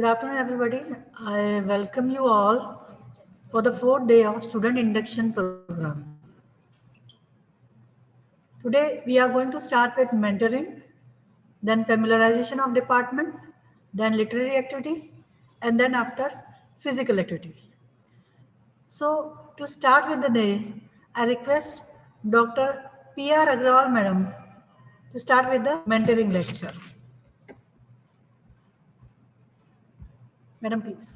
Good afternoon, everybody. I welcome you all for the fourth day of student induction program. Today, we are going to start with mentoring, then familiarization of department, then literary activity, and then after physical activity. So, to start with the day, I request Dr. P.R. Agrawal Madam to start with the mentoring lecture. Madam, please.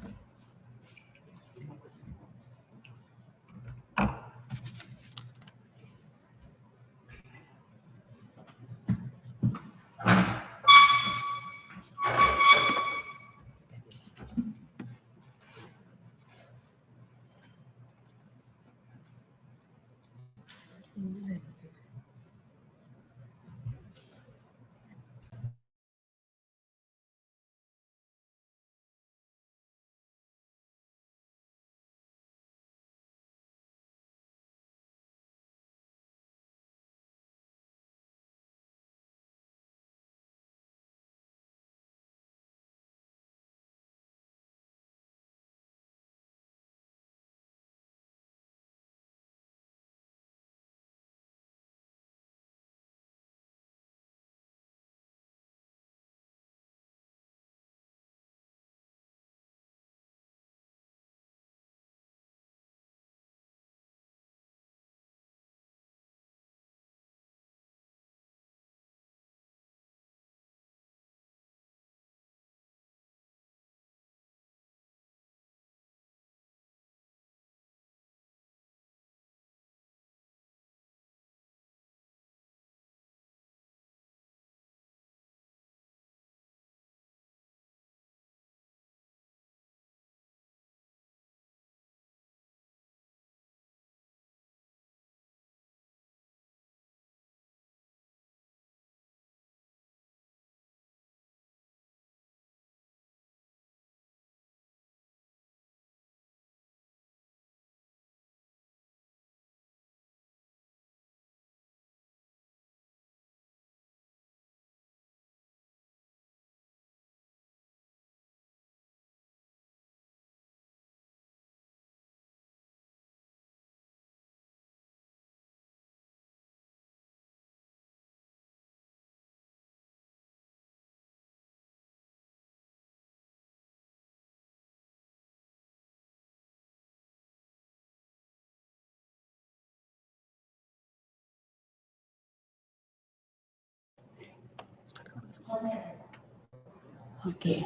Okay.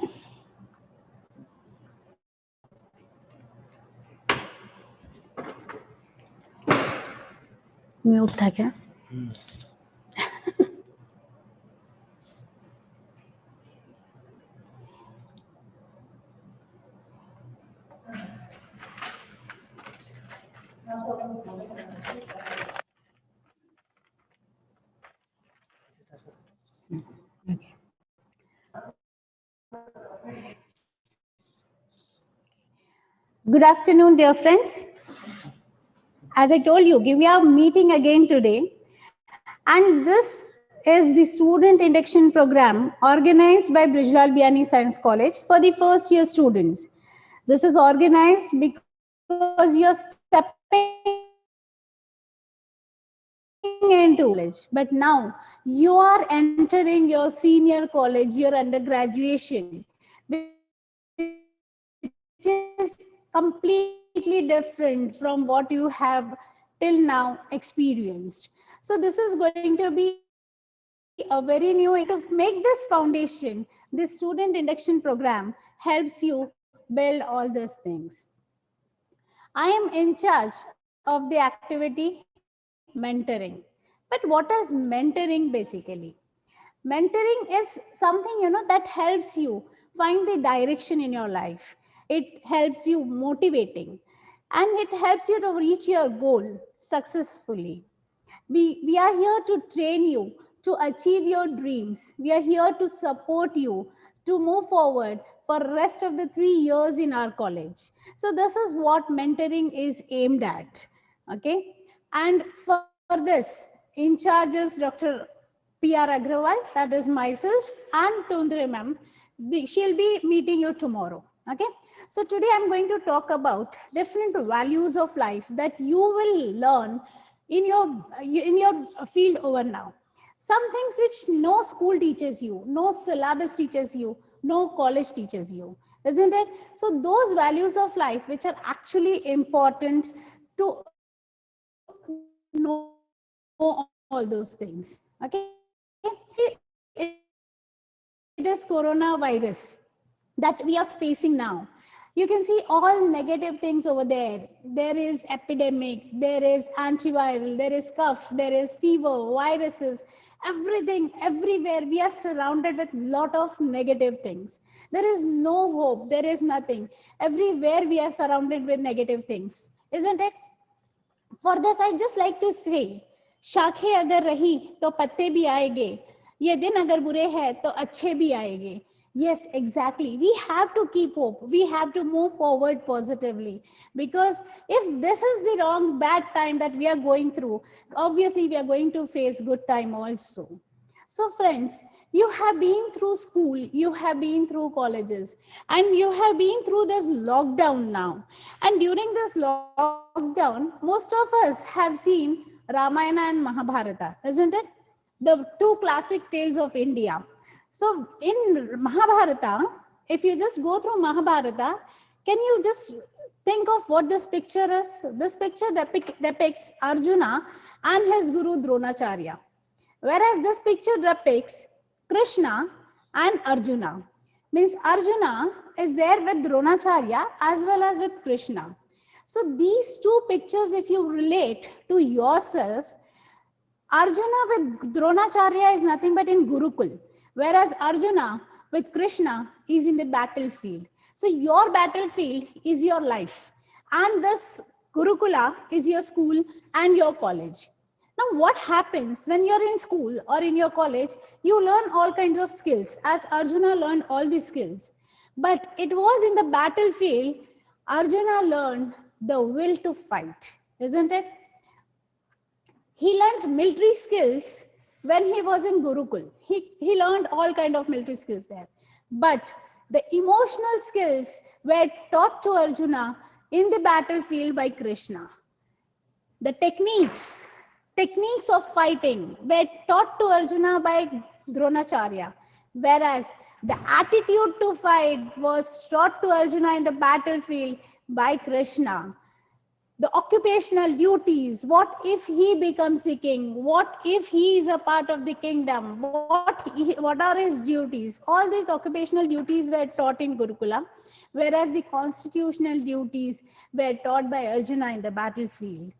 Mute था क्या? Okay. Good afternoon, dear friends. As I told you, we are meeting again today, and this is the student induction program organized by Brijlal Biyani Science College for the first year students. This is organized because you're stepping into college, but now you are entering your senior college, your undergraduation, which is completely different from what you have till now experienced. So this is going to be a very new way to make this foundation. This student induction program helps you build all these things. I am in charge of the activity mentoring. But what is mentoring basically? Mentoring is something that helps you find the direction in your life. It helps you motivating, and it helps you to reach your goal successfully. We are here to train you to achieve your dreams. We are here to support you to move forward for the rest of the 3 years in our college. So this is what mentoring is aimed at. Okay. And for this, in charge is Dr. P.R. Agrawal, that is myself, and Tundre ma'am. she'll be meeting you tomorrow. Okay. So today I'm going to talk about different values of life that you will learn in your field over now. Some things which no school teaches you, no syllabus teaches you, no college teaches you, isn't it? So those values of life which are actually important to know all those things. Okay. It is coronavirus that we are facing now. You can see all negative things over there. There is epidemic, there is antiviral, there is cough, there is fever, viruses, everything, everywhere. We are surrounded with lot of negative things. There is no hope, there is nothing. Everywhere we are surrounded with negative things, isn't it? For this, I'd just like to say, शाखें अगर रही तो पत्ते भी आएंगे, ये दिन अगर बुरे हैं तो अच्छे भी आएंगे. Yes, exactly. We have to keep hope. We have to move forward positively, because if this is the wrong, bad time that we are going through, obviously we are going to face good time also. So friends, you have been through school, you have been through colleges, and you have been through this lockdown now. And during this lockdown, most of us have seen Ramayana and Mahabharata, isn't it? The two classic tales of India. So in Mahabharata, if you just go through Mahabharata, can you just think of what this picture is? This picture depicts Arjuna and his guru Dronacharya. Whereas this picture depicts Krishna and Arjuna. Means Arjuna is there with Dronacharya as well as with Krishna. So these two pictures, if you relate to yourself, Arjuna with Dronacharya is nothing but in Gurukul, whereas Arjuna with Krishna is in the battlefield. So your battlefield is your life, and this Gurukula is your school and your college. Now, what happens when you're in school or in your college? You learn all kinds of skills, as Arjuna learned all these skills. But it was in the battlefield, Arjuna learned the will to fight, isn't it? He learned military skills when he was in Gurukul. He learned all kind of military skills there. But the emotional skills were taught to Arjuna in the battlefield by Krishna. The techniques of fighting were taught to Arjuna by Dronacharya, whereas the attitude to fight was taught to Arjuna in the battlefield by Krishna. The occupational duties, what if he becomes the king? What if he is a part of the kingdom? What are his duties? All these occupational duties were taught in Gurukula, whereas the constitutional duties were taught by Arjuna in the battlefield.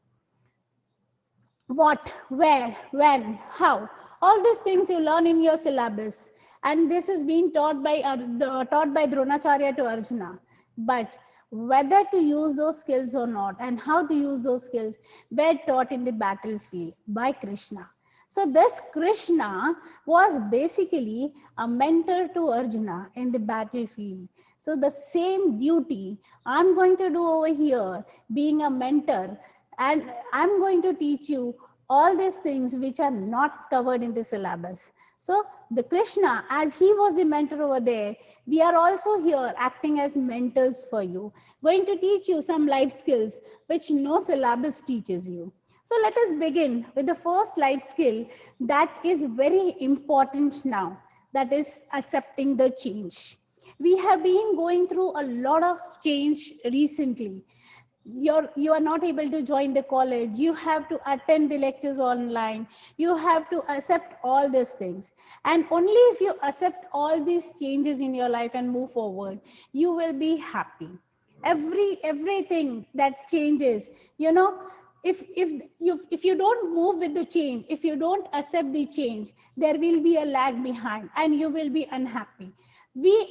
What, where, when, how, all these things you learn in your syllabus, and this is being taught by Dronacharya to Arjuna. But whether to use those skills or not and how to use those skills were taught in the battlefield by Krishna. So this Krishna was basically a mentor to Arjuna in the battlefield. So the same duty I'm going to do over here, being a mentor, and I'm going to teach you all these things which are not covered in the syllabus. So the Krishna, as he was the mentor over there, we are also here acting as mentors for you, going to teach you some life skills which no syllabus teaches you. So let us begin with the first life skill that is very important now, that is accepting the change. We have been going through a lot of change recently. You are not able to join the college, you have to attend the lectures online, you have to accept all these things, and only if you accept all these changes in your life and move forward, you will be happy. Everything that changes, if you don't move with the change, if you don't accept the change, there will be a lag behind and you will be unhappy.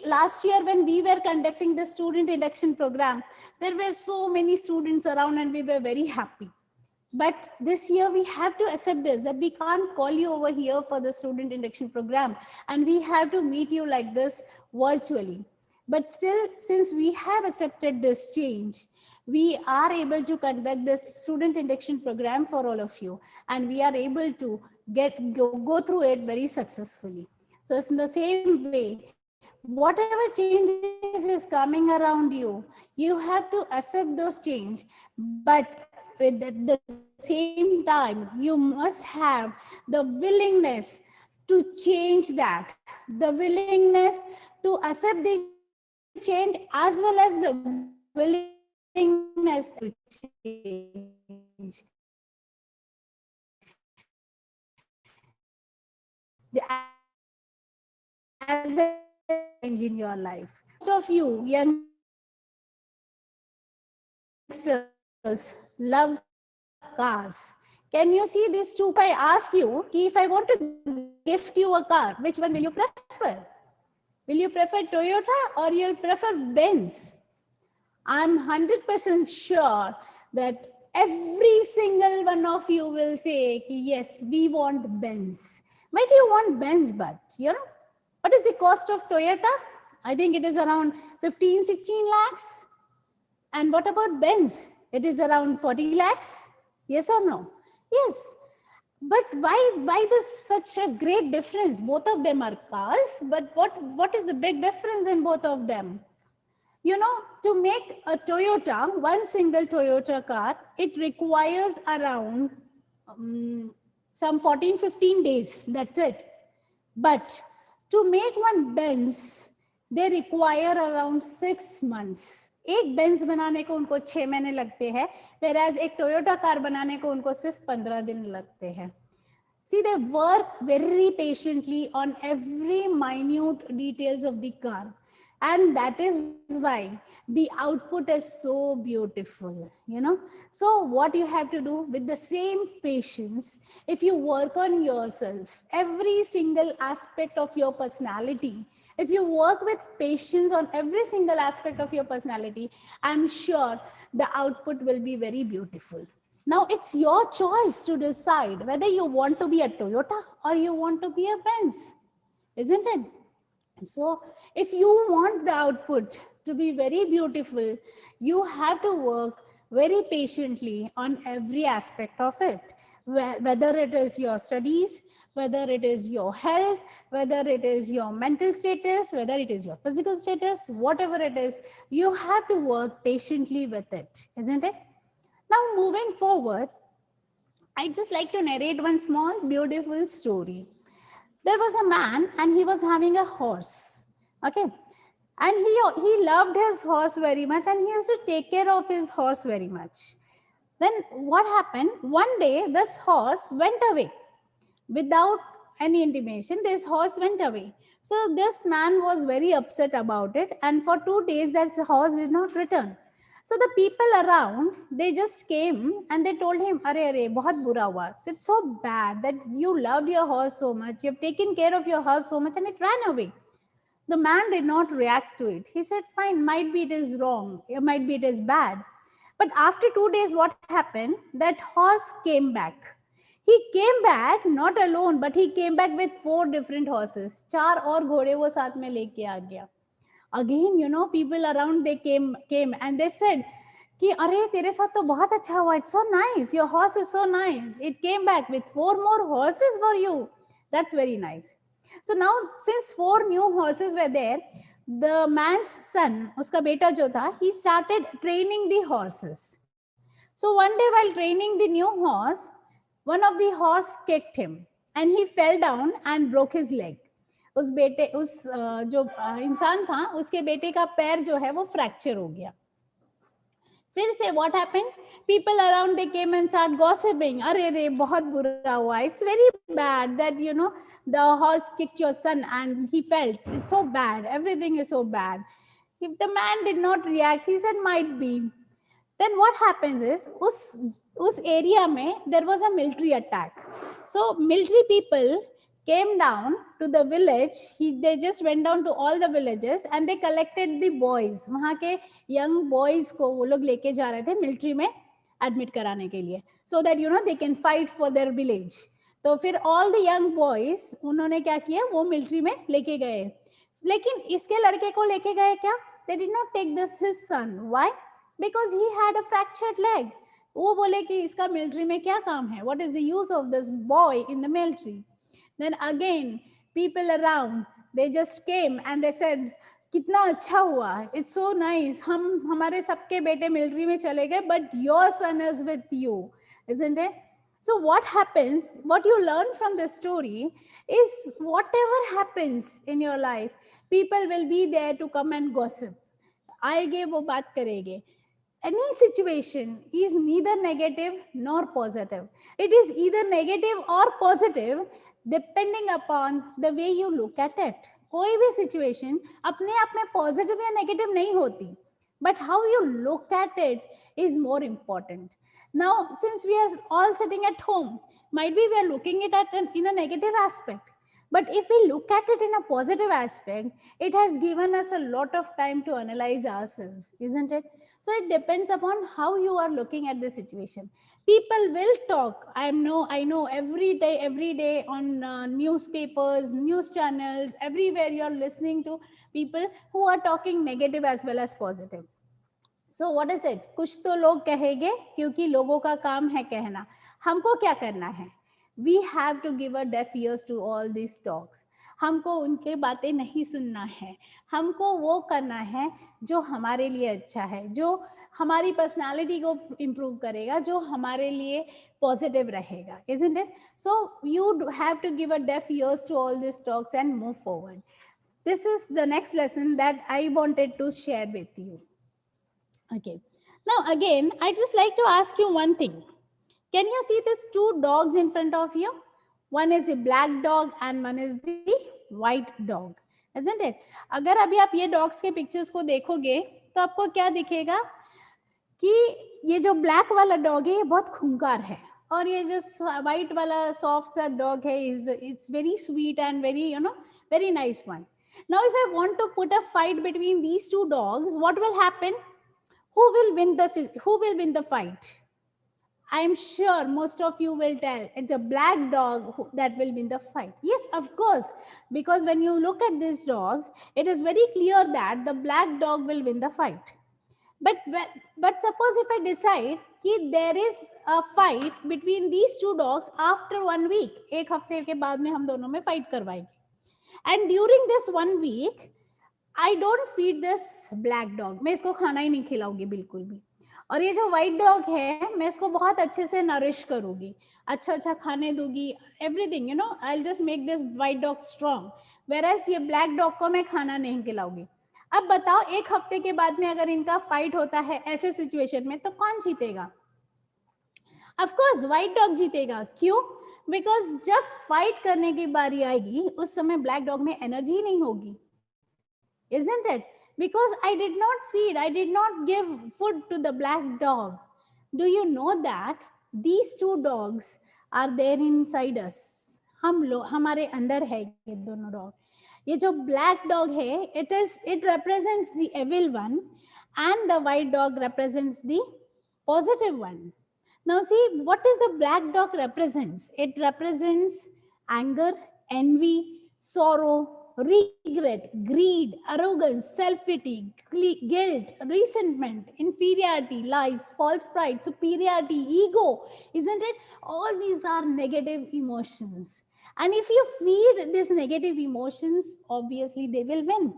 Last year when we were conducting the student induction program, there were so many students around and we were very happy. But this year we have to accept this, that we can't call you over here for the student induction program and we have to meet you like this virtually. But still, since we have accepted this change, we are able to conduct this student induction program for all of you, and we are able to go through it very successfully. So it's in the same way, whatever changes is coming around you, you have to accept those change, but with at the same time, you must have the willingness to change that, the willingness to accept the change, as well as the willingness as a change in your life. Most of you youngsters love cars. Can you see these two? If I ask you, if I want to gift you a car, which one will you prefer? Will you prefer Toyota or you'll prefer Benz? I'm 100% sure that every single one of you will say, yes, we want Benz. Why do you want Benz? But, you know, what is the cost of Toyota? I think it is around 15, 16 lakhs. And what about Benz? It is around 40 lakhs. Yes or no? Yes. But why this such a great difference? Both of them are cars, but what is the big difference in both of them? You know, to make a Toyota, one single Toyota car, it requires around some 14, 15 days. That's it. But to make one Benz, they require around 6 months. एक Benz बनाने को उनको 6 महीने लगते हैं, whereas एक Toyota car बनाने को उनको सिर्फ 15 दिन लगते हैं. See, they work very patiently on every minute details of the car. And that is why the output is so beautiful, you know. So what you have to do with the same patience, if you work on yourself, every single aspect of your personality, if you work with patience on every single aspect of your personality, I'm sure the output will be very beautiful. Now it's your choice to decide whether you want to be a Toyota or you want to be a Benz, isn't it? So if you want the output to be very beautiful, you have to work very patiently on every aspect of it, whether it is your studies, whether it is your health, whether it is your mental status, whether it is your physical status, whatever it is, you have to work patiently with it, isn't it? Now, moving forward, I'd just like to narrate one small, beautiful story. There was a man and he was having a horse. Okay. And he loved his horse very much and he used to take care of his horse very much. Then what happened? One day, this horse went away without any intimation. This horse went away. So this man was very upset about it. And for 2 days, that horse did not return. So the people around, they just came and they told him, "Arey, arey, bahut bura hua. It's so bad that you loved your horse so much. You've taken care of your horse so much and it ran away." The man did not react to it. He said, "Fine, might be it is wrong. Might be it is bad." But after 2 days, what happened? That horse came back. He came back not alone, but he came back with 4 different horses. 4 और घोड़े वो साथ में लेके आ गया. Again, you know, people around, they came and they said कि अरे तेरे साथ तो बहुत अच्छा हुआ. It's so nice. Your horse is so nice. It came back with 4 more horses for you. That's very nice. So now, since 4 new horses were there, the man's son, uska beta jo tha, he started training the horses. So one day while training the new horse, one of the horse kicked him and he fell down and broke his leg. उस जो इंसान था उसके बेटे का पैर जो है वो फ्रैक्चर हो गया. फिर से what happened? People around, they came and started gossiping. अरे रे बहुत बुरा हुआ. It's very bad that, you know, the horse kicked your son and he fell. It's so bad. Everything is so bad. If the man did not react, he said might be. Then what happens is उस area में there was a military attack. So military people came down to the village. They just went down to all the villages and they collected the boys. वहाँ के young boys को वो लोग लेके जा रहे थे military में admit कराने के लिए, so that, you know, they can fight for their village. तो फिर all the young boys उन्होंने क्या किया, वो military में लेके गए. लेकिन इसके लड़के को लेके गए क्या? They did not take this his son. Why? Because he had a fractured leg. वो बोले कि इसका military में क्या काम है? What is the use of this boy in the military? Then again, people around, They just came and they said, कितना अच्छा हुआ, it's so nice, हम हमारे सबके बेटे मिलिट्री में चले गए, but your son is with you, isn't it? So what happens, what you learn from this story is whatever happens in your life, people will be there to come and gossip. आएंगे वो बात करेंगे. Any situation is neither negative nor positive. It is either negative or positive depending upon the way you look at it. कोई भी situation अपने आप में positive या negative नहीं होती, but how you look at it is more important. Now, since we are all sitting at home, might be we are looking at it in a negative aspect. But if we look at it in a positive aspect, it has given us a lot of time to analyze ourselves, isn't it? So it depends upon how you are looking at the situation. People will talk. I know every day on newspapers, news channels, everywhere you're listening to people who are talking negative as well as positive. So what is it? कुछ तो लोग कहेंगे क्योंकि लोगों का काम है कहना. हमको क्या करना है? We have to give a deaf ears to all these talks. हमको उनके बातें नहीं सुनना है. हमको वो करना है जो हमारे लिए अच्छा है, जो हमारी पर्सनालिटी को इम्प्रूव करेगा, जो हमारे लिए पॉजिटिव रहेगा, isn't it? So you have to give a deaf ears to all these talks and move forward. This is the next lesson that I wanted to share with you. Okay. Now again, I just like to ask you one thing. Can you see these two dogs in front of you? One is the black dog and one is the white dog, isn't it? अगर अभी आप ये dogs के pictures को देखोगे तो आपको क्या दिखेगा कि ये जो black वाला dog है ये बहुत खूंखार है और ये जो white वाला soft सा dog है it's very sweet and very very nice one. Now if I want to put a fight between these two dogs, what will happen? Who will win the fight? I am sure most of you will tell it's a black dog that will win the fight. Yes, of course, because when you look at these dogs, it is very clear that the black dog will win the fight. But suppose if I decide that there is a fight between these two dogs after 1 week, एक हफ्ते के बाद में हम दोनों में fight करवाएंगे. And during this 1 week, I don't feed this black dog. मैं इसको खाना ही नहीं खिलाऊंगी बिल्कुल भी. और ये जो व्हाइट डॉग है मैं इसको बहुत अच्छे से नरिश करूंगी, अच्छा खाने दूंगी, everything I just make this white dog strong, whereas ये ब्लैक डॉग को मैं खाना नहीं खिलाऊंगी. अब बताओ एक हफ्ते के बाद में अगर इनका फाइट होता है ऐसे सिचुएशन में तो कौन जीतेगा? ऑफ कोर्स व्हाइट डॉग जीतेगा. क्यों? बिकॉज जब फाइट करने की बारी आएगी उस समय ब्लैक डॉग में एनर्जी ही नहीं होगी, isn't it? Because I did not feed, I did not give food to the black dog. Do you know that these two dogs are there inside us? हमारे अंदर है ये दोनों डॉग. ये जो black dog है, it represents the evil one, and the white dog represents the positive one. Now see, what is the black dog represents? It represents anger, envy, sorrow, regret, greed, arrogance, self-pity, guilt, resentment, inferiority, lies, false pride, superiority, ego, isn't it? All these are negative emotions. And if you feed these negative emotions, obviously they will win.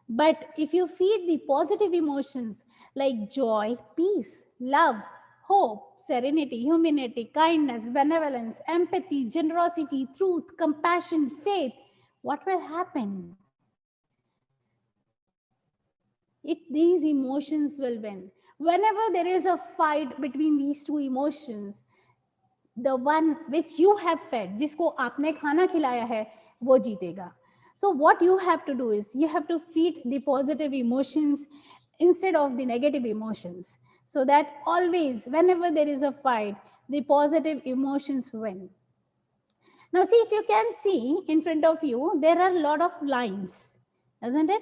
But if you feed the positive emotions like joy, peace, love, hope, serenity, humanity, kindness, benevolence, empathy, generosity, truth, compassion, faith, what will happen? These emotions will win. Whenever there is a fight between these two emotions, the one which you have fed, जिसको आपने खाना खिलाया है, वो जीतेगा. So what you have to do is you have to feed the positive emotions instead of the negative emotions, so that always, whenever there is a fight, the positive emotions win. Now see, if you can see in front of you, there are a lot of lines, isn't it?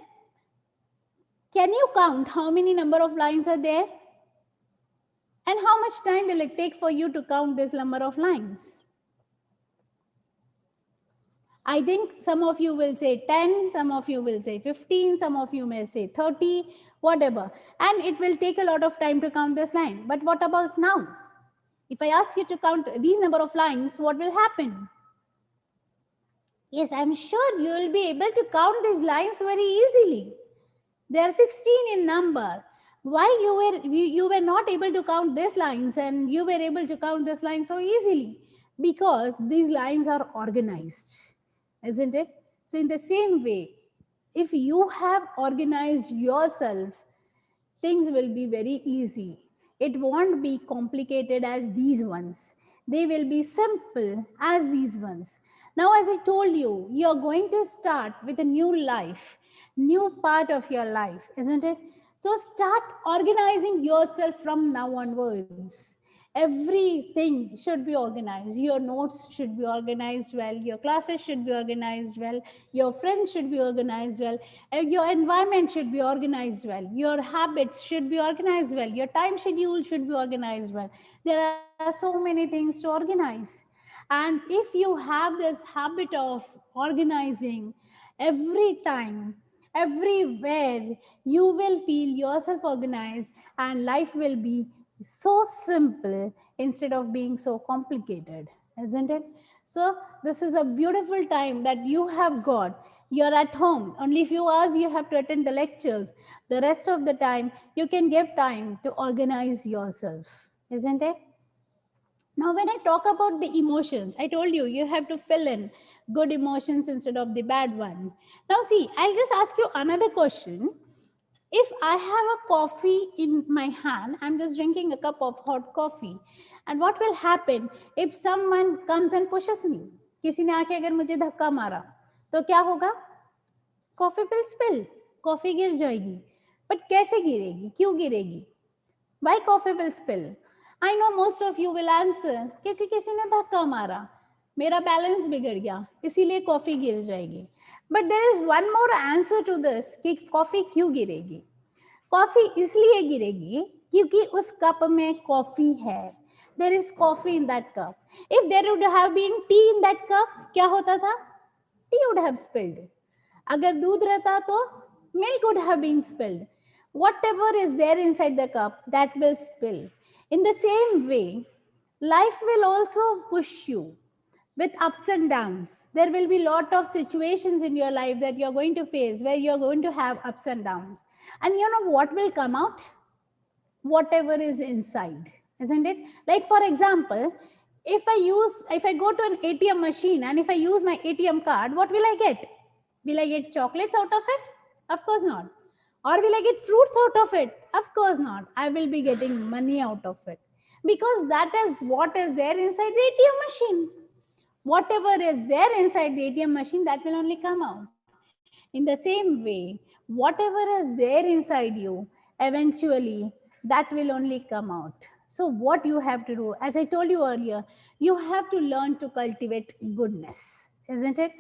Can you count how many number of lines are there? And how much time will it take for you to count this number of lines? I think some of you will say 10, some of you will say 15, some of you may say 30, whatever. And it will take a lot of time to count this line. But what about now? If I ask you to count these number of lines, what will happen? Yes, I'm sure you will be able to count these lines very easily. They are 16 in number. Why you were not able to count these lines and you were able to count this line so easily? Because these lines are organized, isn't it? So in the same way, if you have organized yourself, things will be very easy. It won't be complicated as these ones. They will be simple as these ones. Now, as I told you, you're going to start with a new life, new part of your life, isn't it? So start organizing yourself from now onwards. Everything should be organized. Your notes should be organized well, your classes should be organized well, your friends should be organized well, your environment should be organized well, your habits should be organized well, your time schedule should be organized well. There are so many things to organize. And if you have this habit of organizing every time, everywhere, you will feel yourself organized and life will be so simple instead of being so complicated, isn't it? So this is a beautiful time that you have got. You're at home. Only few hours you have to attend the lectures. The rest of the time you can give time to organize yourself, isn't it? Now, when I talk about the emotions, I told you, you have to fill in good emotions instead of the bad one. Now, see, I'll just ask you another question. If I have a coffee in my hand, I'm just drinking a cup of hot coffee. And what will happen if someone comes and pushes me? किसी ने आके अगर मुझे धक्का मारा, तो क्या होगा? Coffee will spill. Coffee गिर जाएगी. But कैसे गिरेगी? क्यों गिरेगी? Why coffee will spill? I know most of you will answer क्योंकि किसी ने धक्का मारा, मेरा बैलेंस बिगड़ गया, इसीलिए कॉफी गिर जाएगी. But there is one more answer to this कि कॉफी क्यों गिरेगी? कॉफी इसलिए गिरेगी क्योंकि उस कप में कॉफी है. There is coffee in that cup. If there would have been tea in that cup, क्या होता था? Tea would have spilled. अगर दूध रहता तो milk would have been spilled. Whatever is there inside the cup, that will spill. In the same way, life will also push you with ups and downs. There will be a lot of situations in your life that you're going to face where you're going to have ups and downs. And you know what will come out? Whatever is inside, isn't it? Like for example, if I go to an ATM machine and if I use my ATM card, what will I get? Will I get chocolates out of it? Of course not. Or will I get fruits out of it? Of course not. I will be getting money out of it. Because that is what is there inside the ATM machine. Whatever is there inside the ATM machine, that will only come out. In the same way, whatever is there inside you, eventually that will only come out. So what you have to do, as I told you earlier, you have to learn to cultivate goodness, isn't it?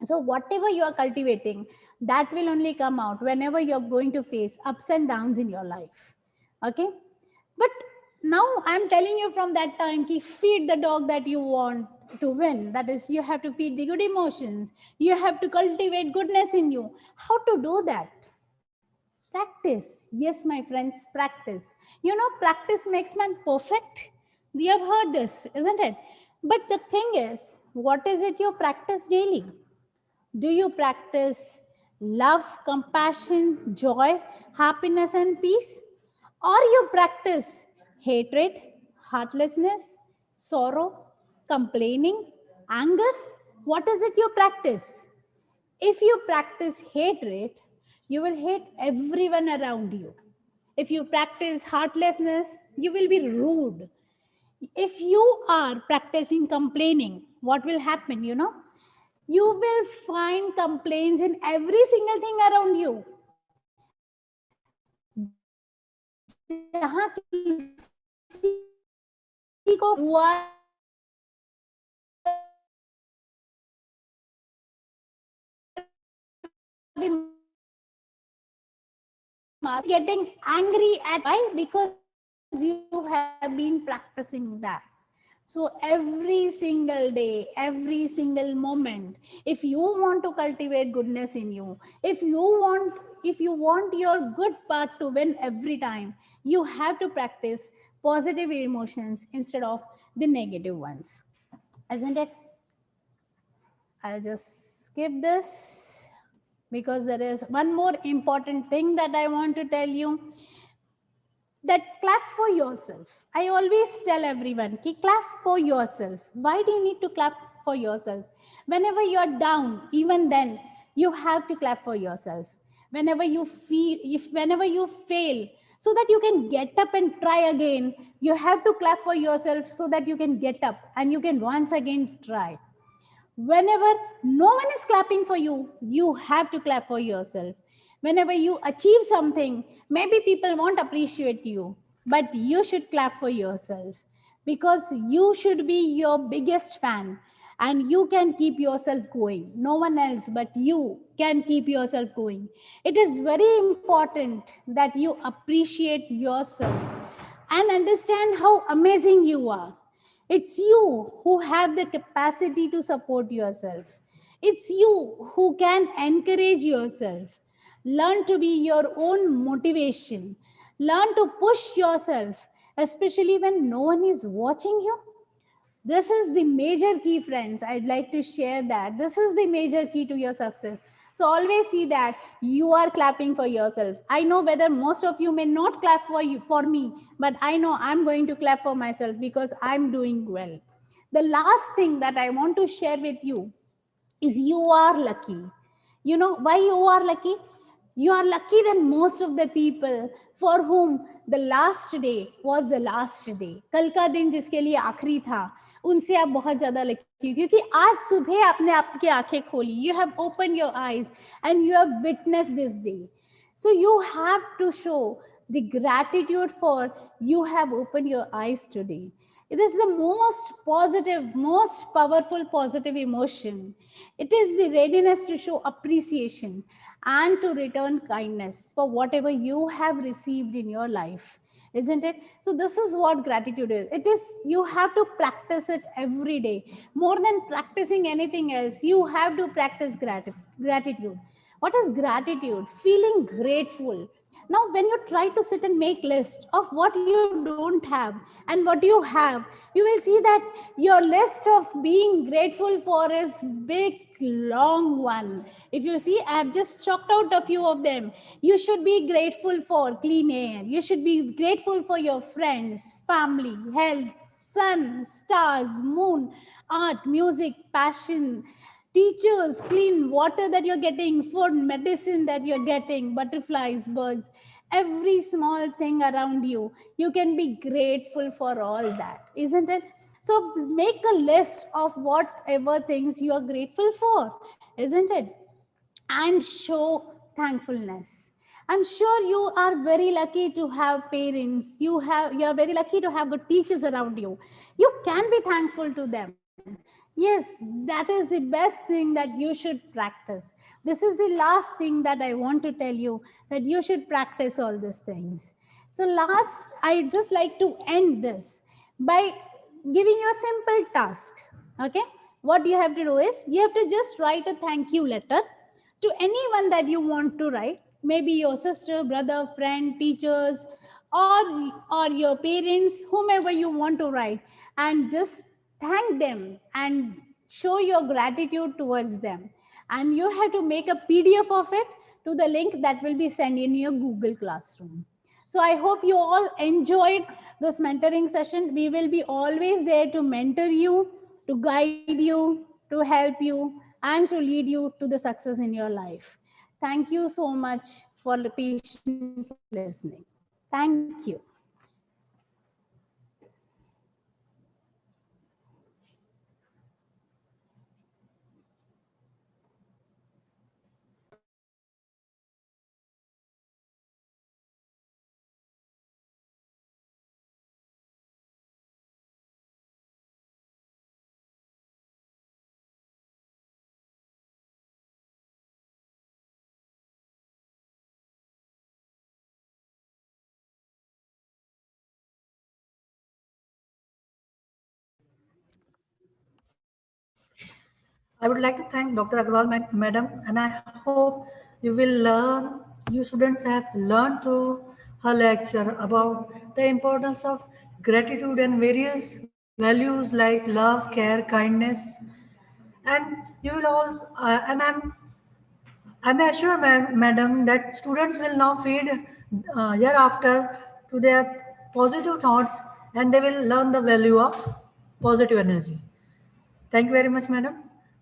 So whatever you are cultivating, that will only come out whenever you're going to face ups and downs in your life. Okay? But now I'm telling you from that time, ki feed the dog that you want to win. That is, you have to feed the good emotions. You have to cultivate goodness in you. How to do that? Practice. Yes, my friends, practice. You know, practice makes man perfect. You have heard this, isn't it? But the thing is, what is it you practice daily? Do you practice love, compassion, joy, happiness, and peace? Or you practice hatred, heartlessness, sorrow, complaining, anger? What is it you practice? If you practice hatred, you will hate everyone around you. If you practice heartlessness, you will be rude. If you are practicing complaining, what will happen, you know? You will find complaints in every single thing around you. जहाँ किसी को हुआ getting angry at why? Because you have been practicing that. So every single day, every single moment, if you want to cultivate goodness in you, if you want your good part to win every time, you have to practice positive emotions instead of the negative ones. Isn't it? I'll just skip this because there is one more important thing that I want to tell you, that clap for yourself. I always tell everyone, ki clap for yourself. Why do you need to clap for yourself? Whenever you're down, even then, you have to clap for yourself. Whenever you feel, if whenever you fail, so that you can get up and try again, you have to clap for yourself so that you can get up and you can once again try. Whenever no one is clapping for you, you have to clap for yourself. Whenever you achieve something, maybe people won't appreciate you, but you should clap for yourself because you should be your biggest fan and you can keep yourself going. No one else but you can keep yourself going. It is very important that you appreciate yourself and understand how amazing you are. It's you who have the capacity to support yourself. It's you who can encourage yourself. Learn to be your own motivation. Learn to push yourself, especially when no one is watching you. This is the major key, friends. I'd like to share that. This is the major key to your success. So always see that you are clapping for yourself. I know whether most of you may not clap for you for me, but I know I'm going to clap for myself because I'm doing well. The last thing that I want to share with you is you are lucky. You know why you are lucky? You are lucky than most of the people for whom the last day was the last day. कल का दिन जिसके लिए आखिरी था, उनसे आप बहुत ज्यादा लकी हो क्योंकि आज सुबह आपने आपकी आंखें खोली. You have opened your eyes and you have witnessed this day. So you have to show the gratitude for you have opened your eyes today. It is the most positive, most powerful positive emotion. It is the readiness to show appreciation and to return kindness for whatever you have received in your life, isn't it? So this is what gratitude is. It is, you have to practice it every day. More than practicing anything else, you have to practice gratitude. What is gratitude? Feeling grateful. Now when you try to sit and make list of what you don't have and what you have, you will see that your list of being grateful for is big long one. If you see, I have just chalked out a few of them. You should be grateful for clean air. You should be grateful for your friends, family, health, sun, stars, moon, art, music, passion, teachers, clean water that you're getting, food, medicine that you're getting, butterflies, birds, every small thing around you. You can be grateful for all that, isn't it? So make a list of whatever things you are grateful for, isn't it? And show thankfulness. I'm sure you are very lucky to have parents. You are very lucky to have good teachers around you. You can be thankful to them. Yes, that is the best thing that you should practice. This is the last thing that I want to tell you, that you should practice all these things. So last, I just like to end this by giving you a simple task. Okay, what you have to do is you have to just write a thank you letter to anyone that you want to write, maybe your sister, brother, friend, teachers, or your parents, whomever you want to write, and just thank them and show your gratitude towards them. And you have to make a PDF of it to the link that will be sent in your Google Classroom. So I hope you all enjoyed this mentoring session. We will be always there to mentor you, to guide you, to help you, and to lead you to the success in your life. Thank you so much for patiently listening. Thank you. I would like to thank Dr. Agarwal, madam, and I hope you will learn, you students have learned through her lecture about the importance of gratitude and various values like love, care, kindness, And you will also, and I'm assured, madam, that students will now feed hereafter to their positive thoughts, and they will learn the value of positive energy. Thank you very much, madam.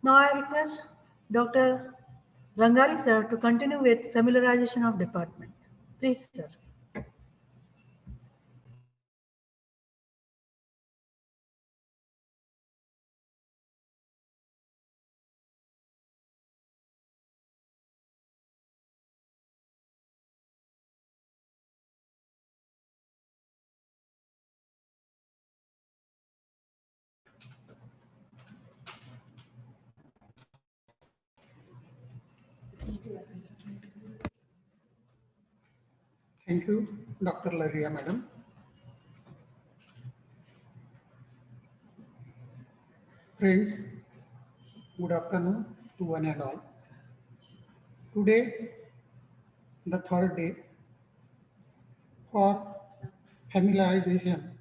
Now I request Dr. Rangari sir to continue with familiarization of department. Please, sir. Thank you, Dr. Laria, madam. Friends, good afternoon to one and all. Today, the third day for familiarization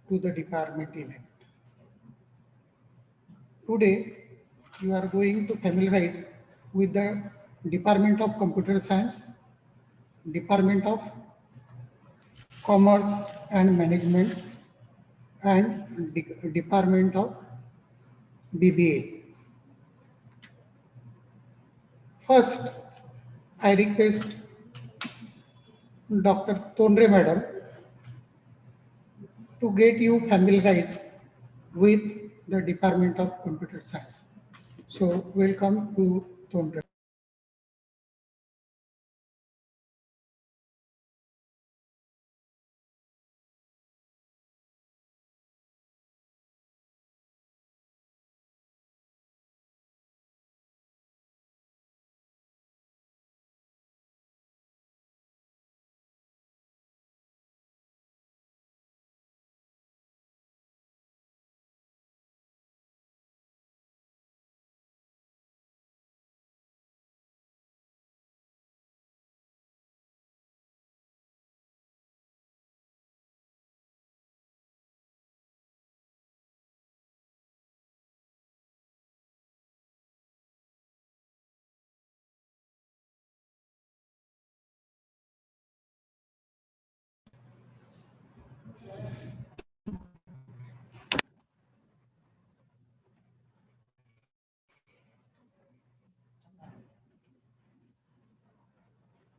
to the department event. Today, you are going to familiarize with the Department of Computer Science, Department of Commerce and Management, and Department of BBA. First, I request Dr. Tondre madam to get you familiarized with the Department of Computer Science. So welcome to Tondre.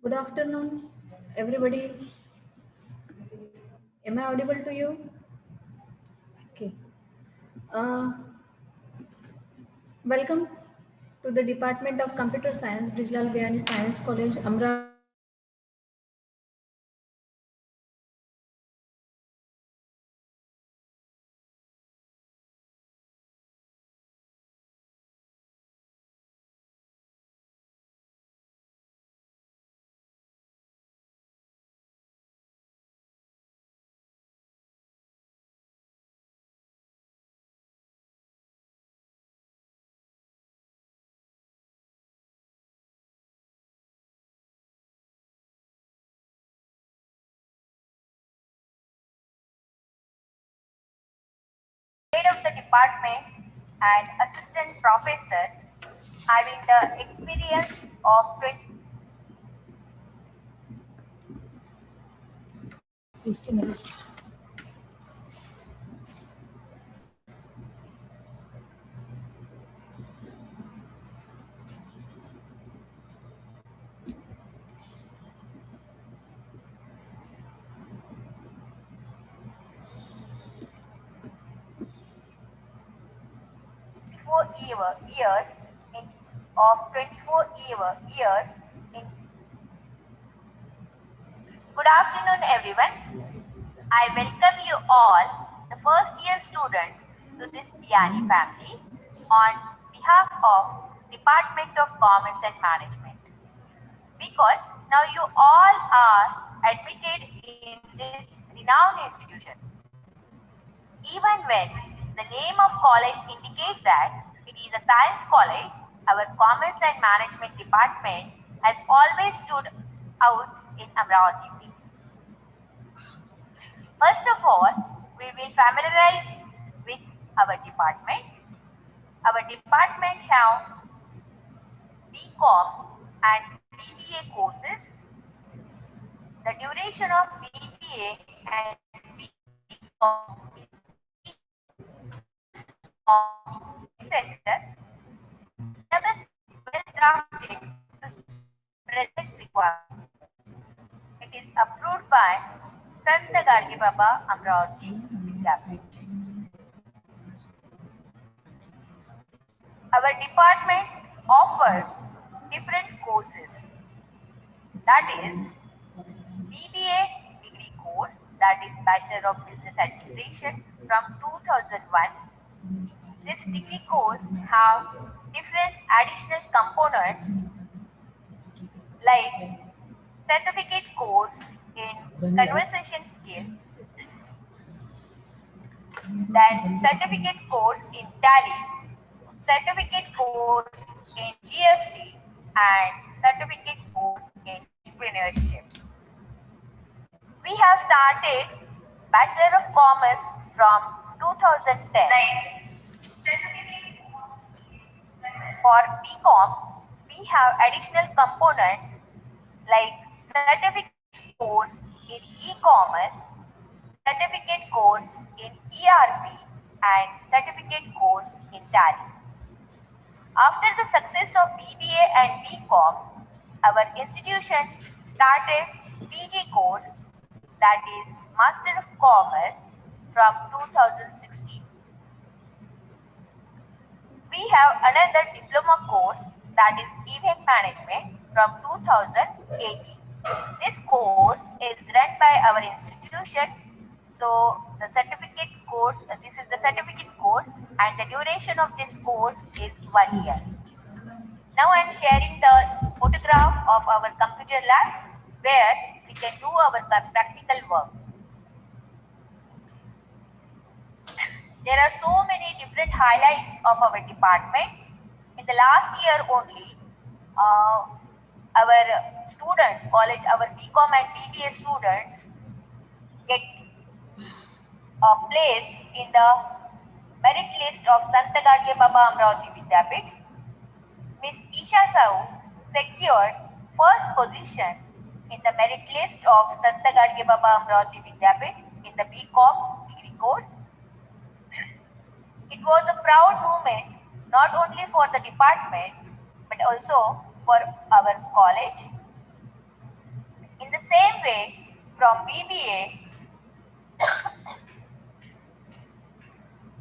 Good afternoon, everybody. Am I audible to you? Okay. Uh, Welcome to the Department of Computer Science, Brijlal Biyani Science College, Amravati. Head of the department and assistant professor having the experience of 20 years in, of 24 years in. Good afternoon, everyone. I welcome you all, the first year students, to this Biyani family on behalf of Department of Commerce and Management. Because now you all are admitted in this renowned institution. Even when the name of college indicates that it is a science college, our Commerce and Management Department has always stood out in Amravati city. First of all, we will familiarize with our department. Our department have BCom and BBA courses. The duration of BBA and BCom is sector. Syllabus well drafted to present requirements. It is approved by Sant Gadge Baba Amravati Vidyapit. Our department offers different courses. That is BBA degree course, that is Bachelor of Business Administration from 2001. This degree course have different additional components like certificate course in conversation skill, then certificate course in Tally, certificate course in GST, and certificate course in entrepreneurship. We have started Bachelor of Commerce from 2010. For BCom, we have additional components like certificate course in e-commerce, certificate course in ERP, and certificate course in Tally. After the success of BBA and BCom, our institution started PG course, that is Master of Commerce, from 2016. We have another diploma course, that is Event Management, from 2018. This course is run by our institution. So the certificate course, this is the certificate course, and the duration of this course is 1 year. Now I am sharing the photograph of our computer lab where we can do our practical work. There are so many different highlights of our department. In the last year only, our students, our BCom and BBA students get a place in the merit list of Sant Gadge Baba Amravati Vidyapit. Miss Isha Sahu secured first position in the merit list of Sant Gadge Baba Amravati Vidyapit in the BCom degree course. It was a proud moment not only for the department but also for our college. In the same way, from BBA,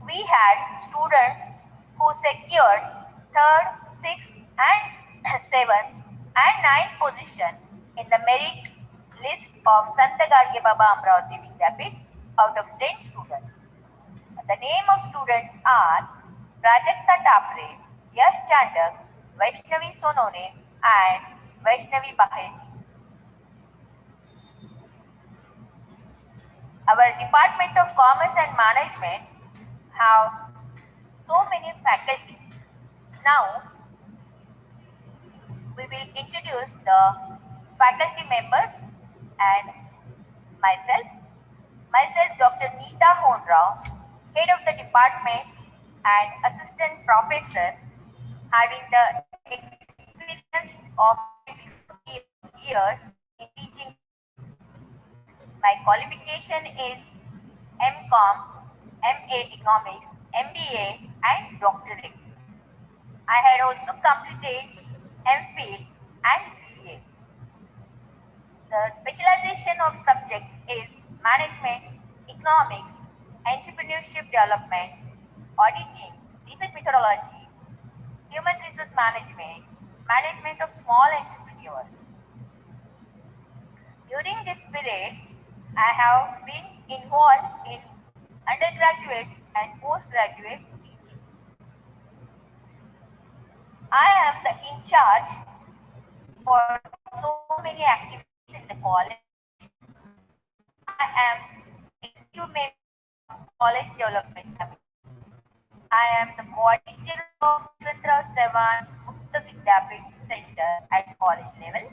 we had students who secured 3rd, 6th, and 7th and 9th position in the merit list of Sant Gadge Baba Amravati Vidyapit out of 10 students. The name of students are Prajakta Tapre, Yash Chandak, Vaishnavi Sonone, and Vaishnavi Baheti. Our Department of Commerce and Management have so many faculties. Now, we will introduce the faculty members and myself. Myself, Dr. Neeta Honrao, Head of the Department and Assistant Professor, having the experience of years in teaching. My qualification is MCom, MA Economics, MBA, and Doctorate. I had also completed MPhil and BA. The specialization of subject is Management, Economics, Entrepreneurship Development, Auditing, Research Methodology, Human Resource Management, Management of Small Entrepreneurs. During this period, I have been involved in undergraduate and postgraduate teaching. I am the in charge for so many activities in the college. I am executive member of College Development Committee. I am the coordinator of Swatantara Sevan Mukta Vidyapit Center at college level.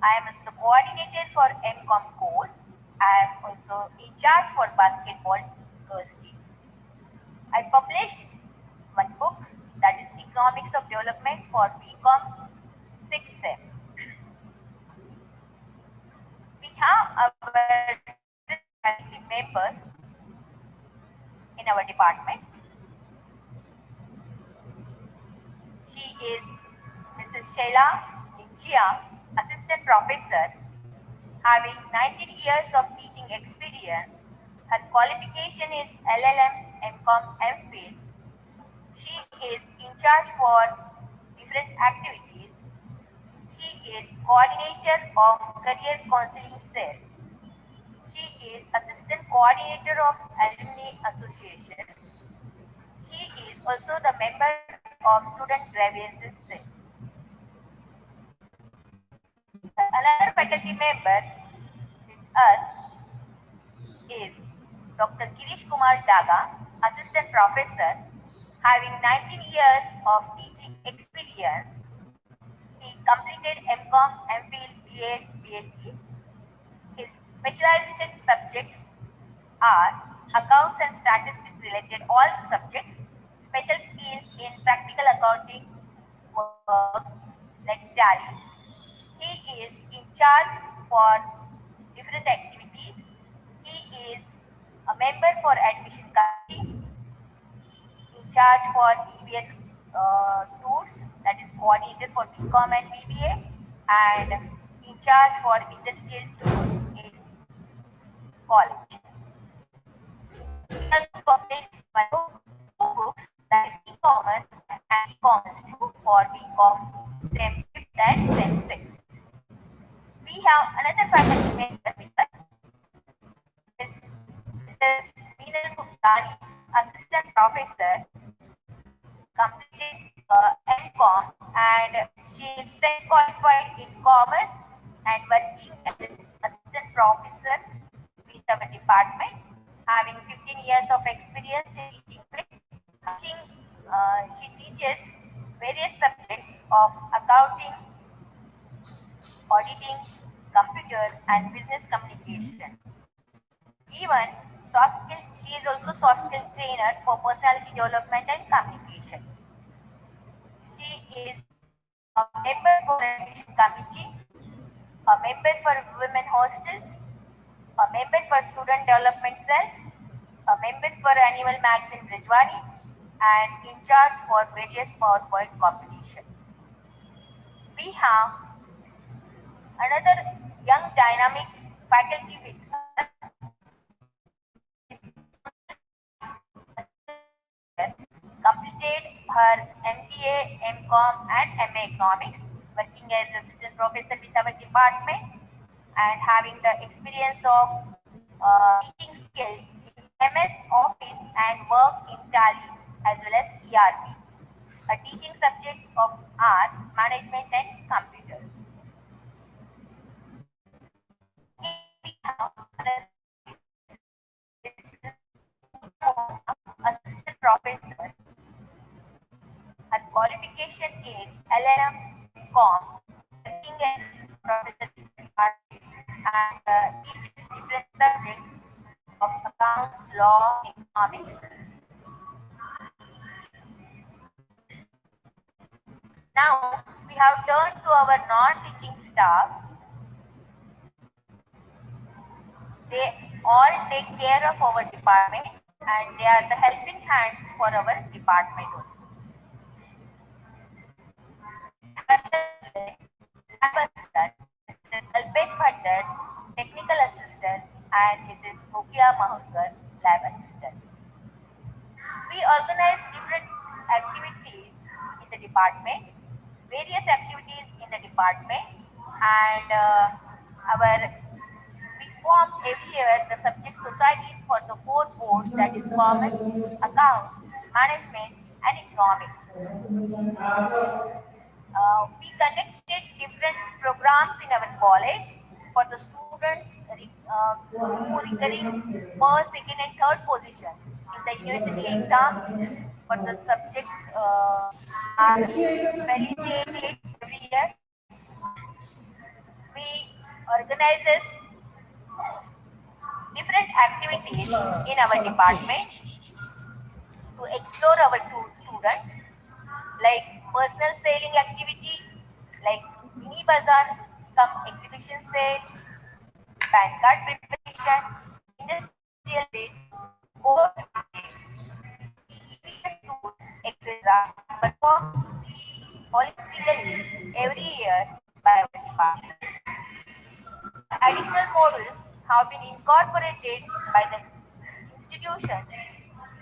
I am also the coordinator for MCom course. I am also in charge for basketball girls team. I published one book, Economics of Development for BCom 6th Sem. We have our faculty members in our department. She is Mrs. Shaila Ninjia, Assistant Professor, having 19 years of teaching experience. Her qualification is LLM, MCom, MPhil. She is in charge for different activities. She is coordinator of Career Counseling Cell. She is assistant coordinator of Alumni Association. She is also the member of Student Grievances Cell. Another faculty member with us is Dr. Girish Kumar Daga, Assistant Professor, having 19 years of teaching experience. He completed MCom, MPhil, BA, PhD. His specialization subjects are accounts and statistics related all subjects, special skills in practical accounting work like Tally. He is in charge for different activities. He is a member for admission committee, in charge for EBS tours, that is coordinator for BCom and BBA, and in charge for industrial tours in college. He has published two books, that is e-commerce and e-commerce 2 for BCom SEM 5th and SEM 6th. We have another faculty member with us, Mrs. Biyani, Assistant Professor, completed MCom, and she is qualified in commerce and working as an assistant professor with our department, having 15 years of experience in teaching. She teaches various subjects of accounting, auditing, computer, and business communication. Even soft skill, she is also soft skill trainer for personality development and communication. She is a member for admission committee, a member for women hostel, a member for student development cell, a member for annual magazine Brijlal, and in charge for various PowerPoint competitions. We have another young dynamic faculty with us, completed her MBA, MCom, and MA Economics, working as assistant professor with our department, and having the experience of teaching skills in MS Office and work in Tally as well as ERP. Her teaching subjects of art, management, and computers. We have assistant professor. Her qualification is LLM, Com, working as assistant professor in the department, and teaches different subjects of accounts, law, economics. Now we have turned to our non-teaching staff. They all take care of our department, and they are the helping hands for our department also. Lab assistant, Mrs. Alpesh Bhattar, technical assistant, and Mrs. Mukia Mahurkar, lab assistant. We organize different activities in the department, various activities in the department, and we form every year the subject societies for the 4 boards, that is commerce, accounts, management, and economics. We conducted different programs in our college for the students who recurring first, second, and third position in the university exams for the subject are felicitated every year. We organize different activities in our department to explore our students. like personal selling activity, like mini bazaar, come exhibition sale, PAN card preparation, industrial date, board days, EVS tour, etc. performed holistically every year by our department. Additional modules have been incorporated by the institution.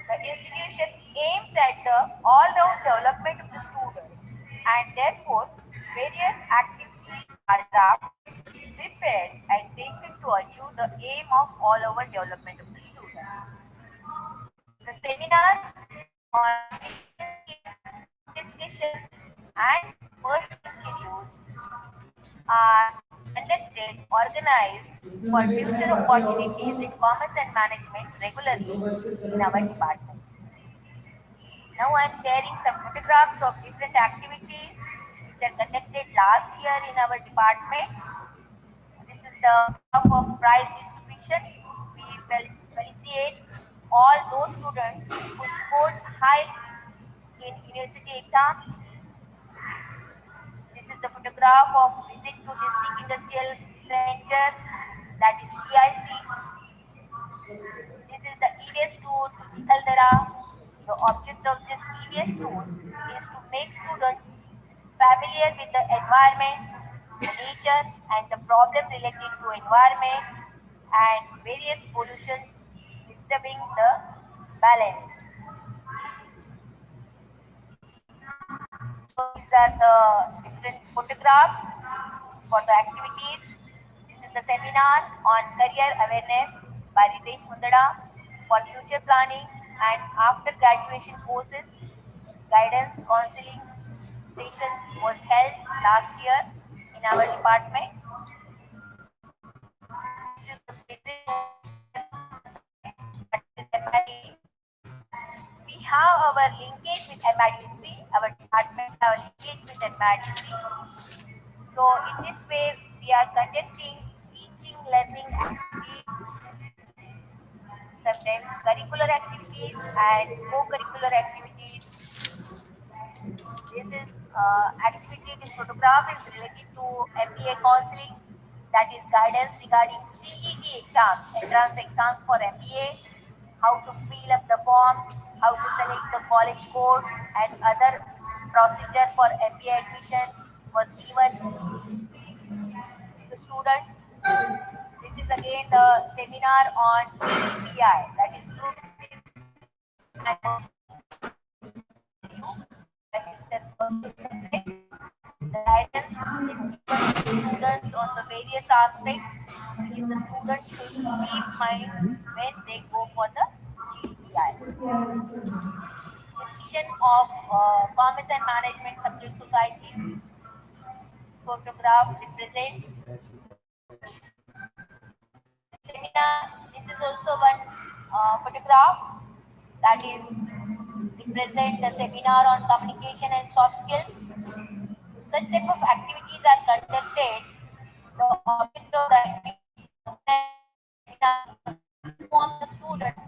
The institution aims at the all-round development of the students, and therefore various activities are drafted, prepared and taken to achieve the aim of all-over development of the student. The seminars on discussions and personal schedules are conducted, organized for future opportunities in commerce and management regularly in our department. Now I am sharing some photographs of different activities which are conducted last year in our department. This is the photograph of prize distribution. We felicitate all those students who scored high in university exam. This is the photograph of visit to District Industrial Center, that is DIC. This is the EVS tour to Chikaldara. The object of this EVS tour is to make students familiar with the environment, the nature and the problem related to environment and various pollution disturbing the balance. So these are the different photographs for the activities. This is the seminar on career awareness by Ritesh Mundada for future planning and after graduation courses. Guidance counseling session was held last year in our department. This is the basic we have our linkage with MIDC, our department have linkage with MIDC. So in this way, we are conducting teaching, learning activities, sometimes curricular activities and co-curricular activities. This is activity, this photograph is related to MBA counseling, that is guidance regarding CET exams, entrance exams for MBA, how to fill up the forms, how to select the college course and other procedure for MBA admission was given to students. This is again the seminar on GDPI, that is Group and by Mr. The guidance is given to students on the various aspects which the students should keep in mind when they go for the GDPI. Discussion of Commerce and Management Subject Society photograph represents seminar. This is also one photograph that is represent the seminar on communication and soft skills. Such type of activities are conducted. The object of the activity inform the students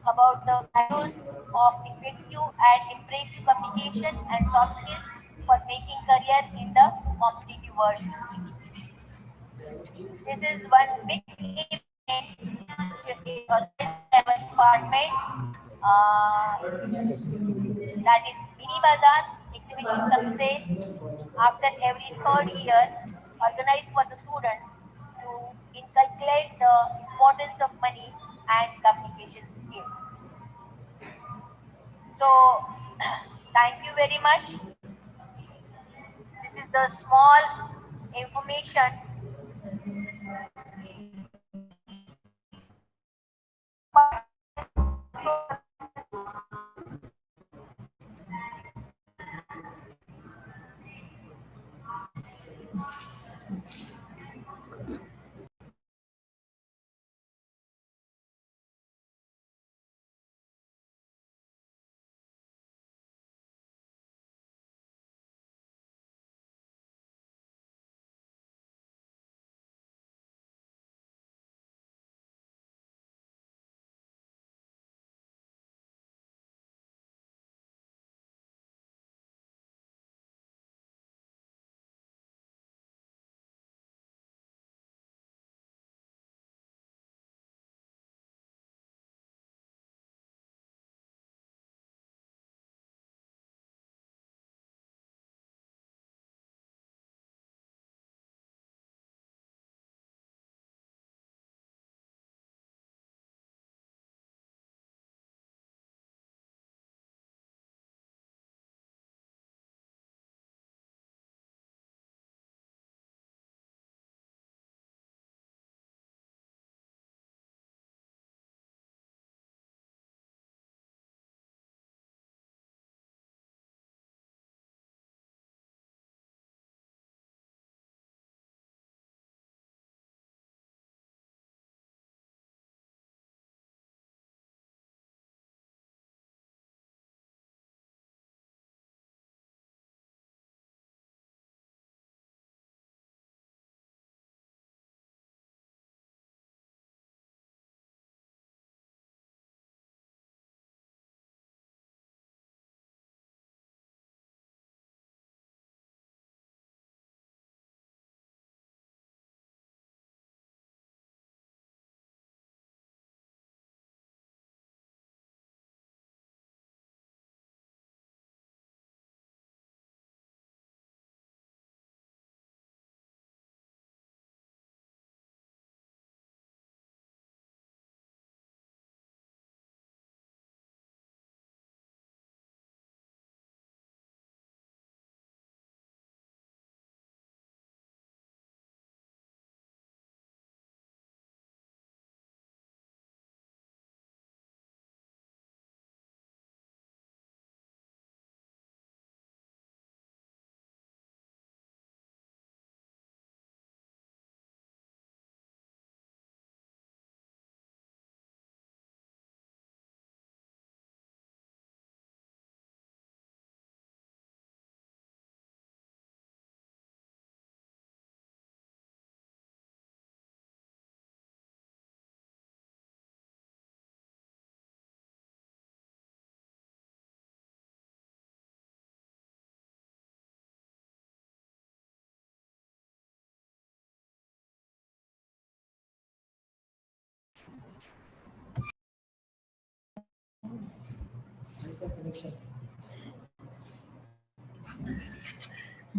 about the values of effective and impressive communication and soft skills for making career in the competitive world. This is one big event which is organized by our department. That is mini bazaar exhibition come sale after every third year, organized for the students to inculcate the importance of money and communication skills. So thank you very much. This is the small information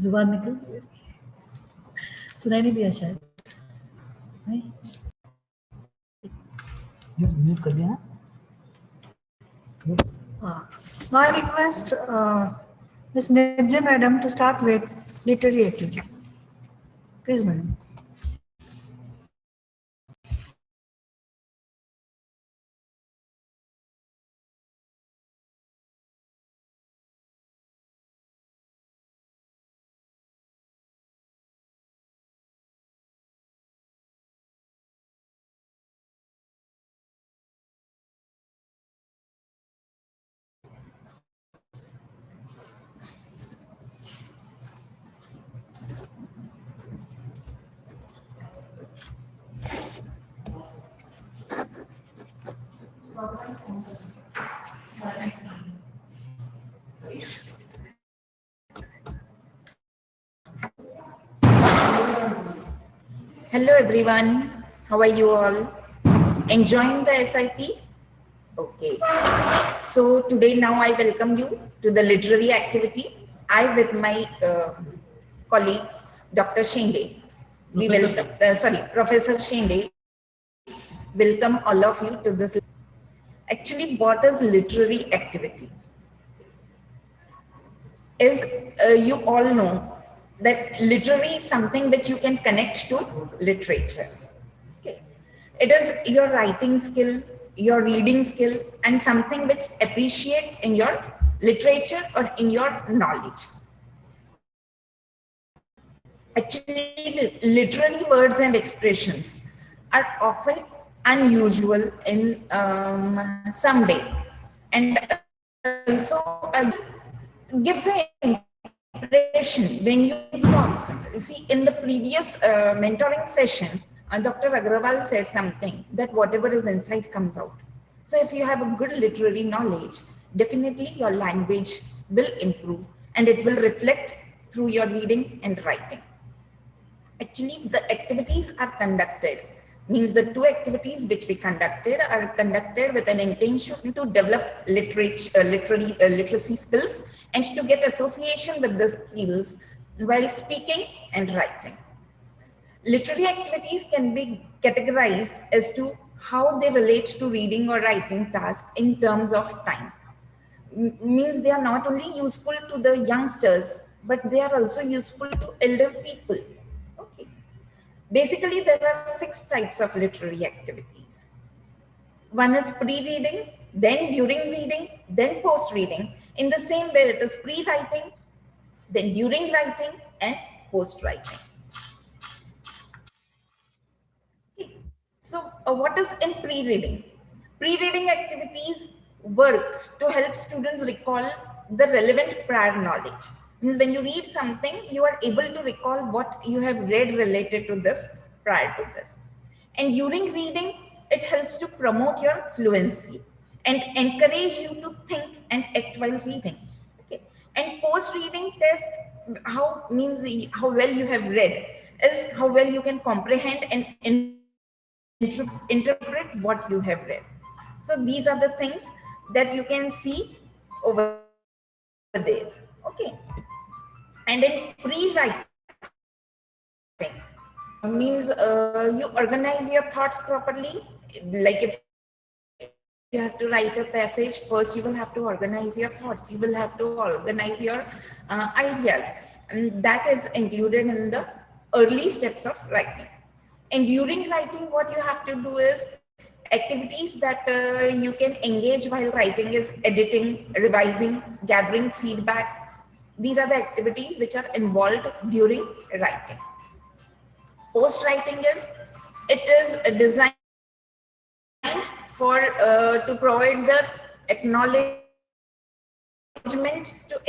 जुबान निकल सुनाई नहीं दिया शायद नहीं mute कर दिया ना Now I request Ms. Nirja Madam to start with literary activity. Please, Madam. Hello everyone, how are you all? Enjoying the SIP? Okay. So today now I welcome you to the literary activity. I with my colleague Dr. Shinde. We welcome, Professor Shinde. Welcome all of you to this. Actually, what is literary activity? Is you all know that literary is something which you can connect to literature. Okay. It is your writing skill, your reading skill, and something which appreciates in your literature or in your knowledge. Actually, literary words and expressions are often unusual in some way, and also gives an impression when you talk. See, in the previous mentoring session, Dr. Agrawal said something that whatever is inside comes out. So if you have a good literary knowledge, definitely your language will improve and it will reflect through your reading and writing. Actually, the activities are conducted, means the two activities which we conducted are conducted with an intention to develop literacy skills and to get association with the skills while speaking and writing. Literary activities can be categorized as to how they relate to reading or writing tasks in terms of time. Means they are not only useful to the youngsters, but they are also useful to elder people. Okay. Basically, there are 6 types of literary activities. One is pre-reading, then during reading, then post-reading. In the same way, it is pre-writing, then during writing, and post-writing. Okay. So, what is in pre-reading? Pre-reading activities work to help students recall the relevant prior knowledge. Means when you read something, you are able to recall what you have read related to this prior to this. And during reading, it helps to promote your fluency and encourage you to think and act while reading. Okay. And post-reading test, how means how well you have read is how well you can comprehend and interpret what you have read. So these are the things that you can see over there. Okay. And in pre-writing means you organize your thoughts properly. Like if you have to write a passage, first you will have to organize your thoughts. You will have to organize your ideas. And that is included in the early steps of writing. And during writing, what you have to do is activities that you can engage while writing is editing, revising, gathering feedback. These are the activities which are involved during writing. Post-writing is, it is designed for to provide the acknowledgement to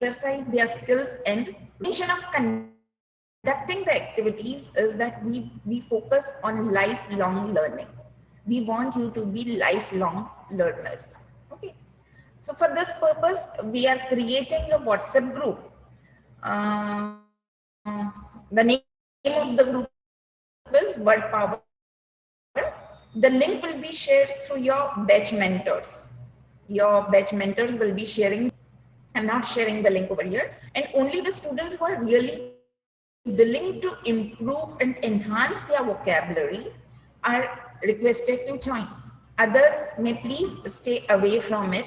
exercise their skills, and mission of conducting the activities is that we focus on lifelong learning. We want you to be lifelong learners. Okay. So for this purpose, we are creating a WhatsApp group. The name of the group is Word Power. The link will be shared through your batch mentors. your batch mentors will be sharing. I'm not sharing the link over here. And only the students who are really willing to improve and enhance their vocabulary are requested to join. Others may please stay away from it.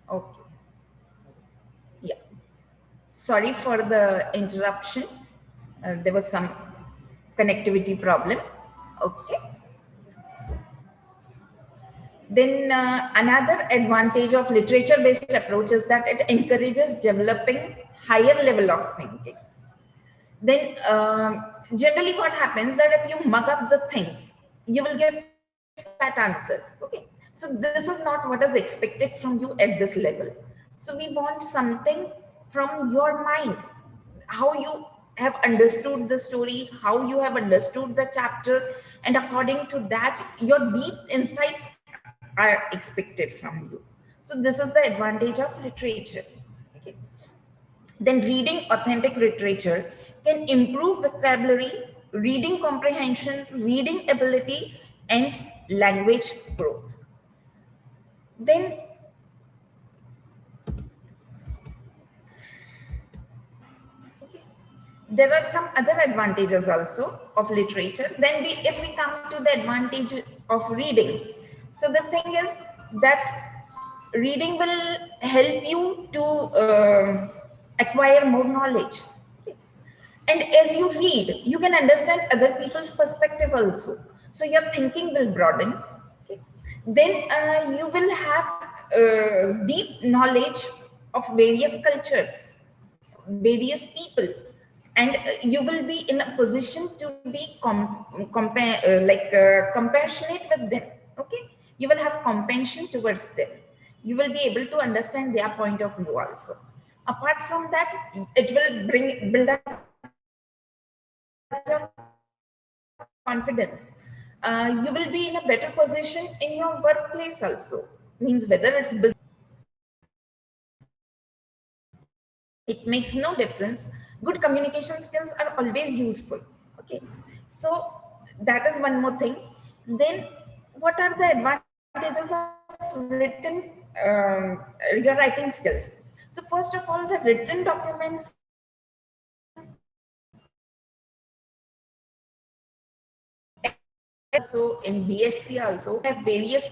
Okay. Yeah. Sorry for the interruption. There was some connectivity problem. Okay. Then another advantage of literature-based approach is that it encourages developing higher level of thinking. Then generally what happens that if you mug up the things, you will get pat answers. Okay. So this is not what is expected from you at this level. So we want something from your mind, how you have understood the story, how you have understood the chapter, and according to that, your deep insights are expected from you. So this is the advantage of literature. Okay. Then reading authentic literature can improve vocabulary, reading comprehension, reading ability, and language growth. Then there are some other advantages also of literature. Then if we come to the advantage of reading, so the thing is that reading will help you to acquire more knowledge. Okay. And as you read, you can understand other people's perspective also. So your thinking will broaden. Okay. Then you will have deep knowledge of various cultures, various people, and you will be in a position to be compassionate with them. Okay, you will have compassion towards them. You will be able to understand their point of view also. Apart from that, it will build up your confidence. You will be in a better position in your workplace also. Means whether it's business, it makes no difference. Good communication skills are always useful. Okay, so that is one more thing. Then what are the advantages of written your writing skills? So first of all, the written documents also in BSc also have various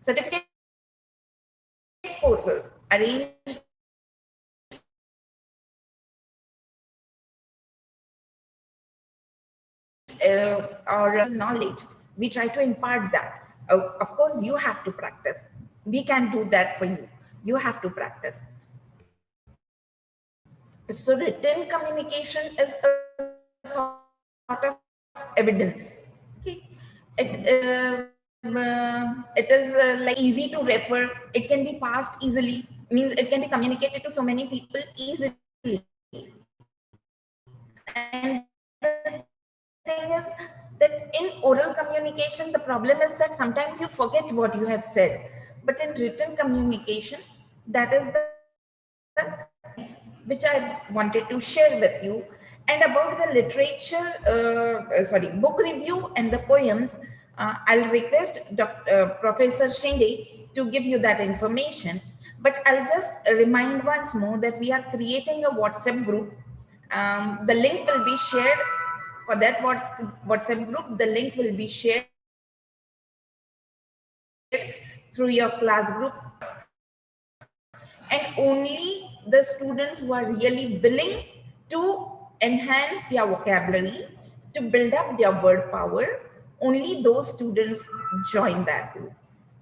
certificate courses arranged or knowledge. We try to impart that. Of course, you have to practice. We can do that for you. You have to practice. So written communication is a sort of evidence. Okay. It is like easy to refer. It can be passed easily. Means it can be communicated to so many people easily. And the thing is that in oral communication, the problem is that sometimes you forget what you have said. But in written communication, that is the which I wanted to share with you. And about the literature, book review and the poems, I'll request Professor Shinde to give you that information. But I'll just remind once more that we are creating a WhatsApp group. The link will be shared for that WhatsApp group. The link will be shared through your class group. And only the students who are really willing to enhance their vocabulary, to build up their word power, only those students join that group.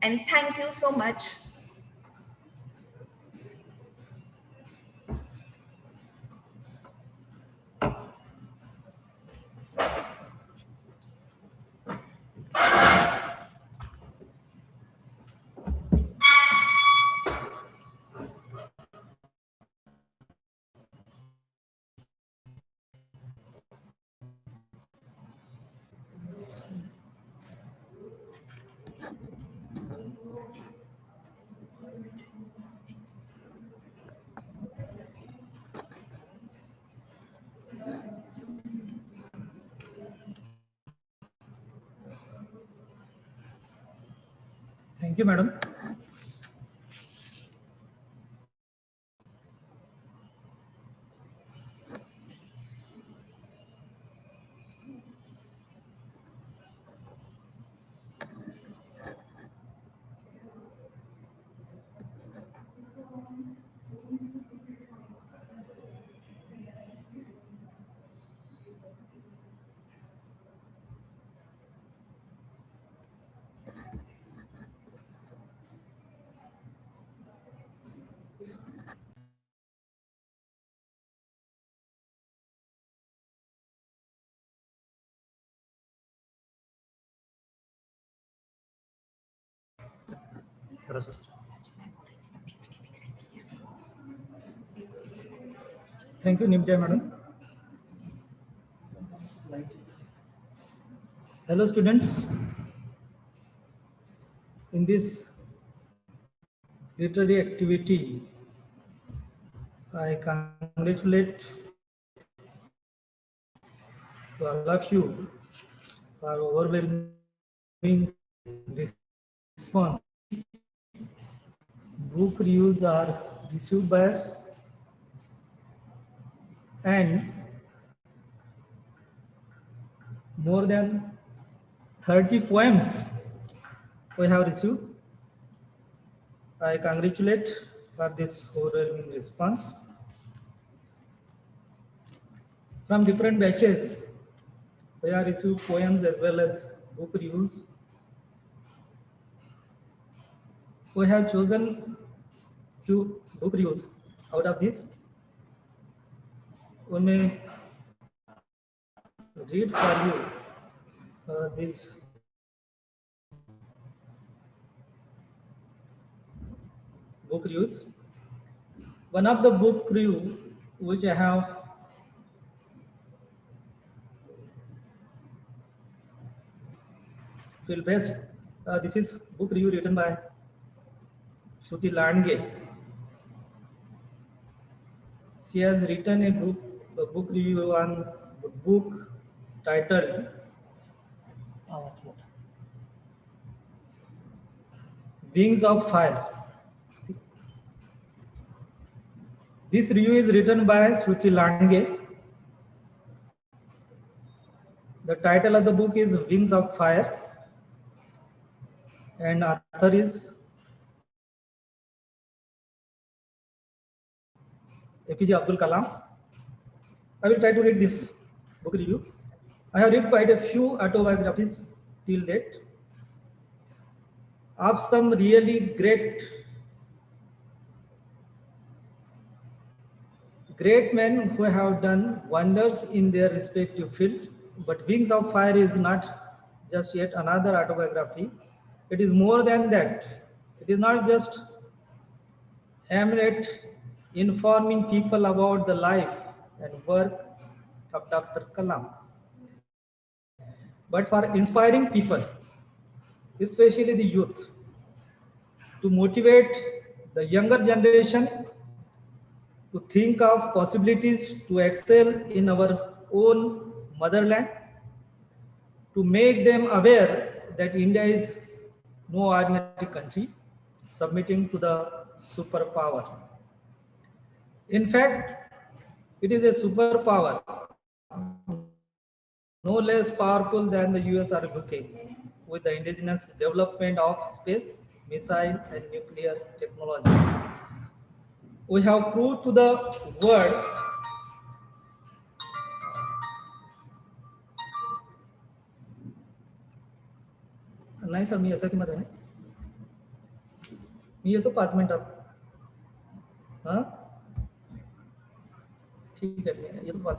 And thank you so much. Thank you, madam. Thank you, Nimja madam. Hello, students. In this literary activity, I congratulate to all of you for overwhelming response. Book reviews are received by us, and more than 30 poems we have received. I congratulate for this overwhelming response. From different batches, we have received poems as well as book reviews. We have chosen few book reviews. Out of this, we may read for you these book reviews. One of the book review which I have feel best. This is book review written by Shruti Landge. She has written a book review on the book titled Wings of Fire. This review is written by Shruti Landge. The title of the book is Wings of Fire, and author is APJ Abdul Kalam. I will try to read this book review. I have read quite a few autobiographies till date of some really great men who have done wonders in their respective fields. But Wings of Fire is not just yet another autobiography. It is more than that. It is not just aimed at informing people about the life and work of Dr. Kalam, but for inspiring people, especially the youth, to motivate the younger generation to think of possibilities to excel in our own motherland, to make them aware that India is no ordinary country submitting to the superpower. In fact, it is a superpower no less powerful than the US or UK, with the indigenous development of space, missile and nuclear technologies. We have proved to the world नाही sir मी यासाठी मध्ये आहे मी येतो 5 मिनिटात. हां ठीक आहे, मी येतो 5.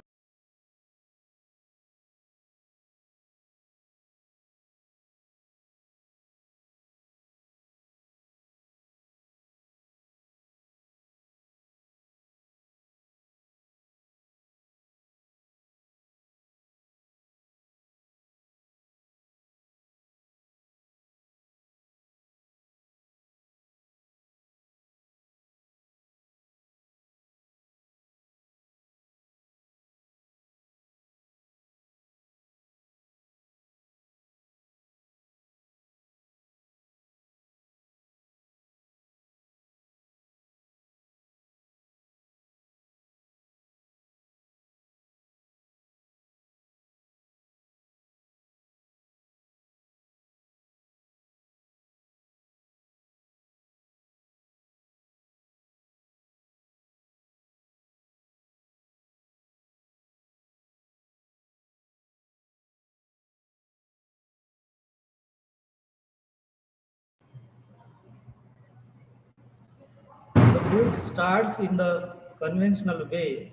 The book starts in the conventional way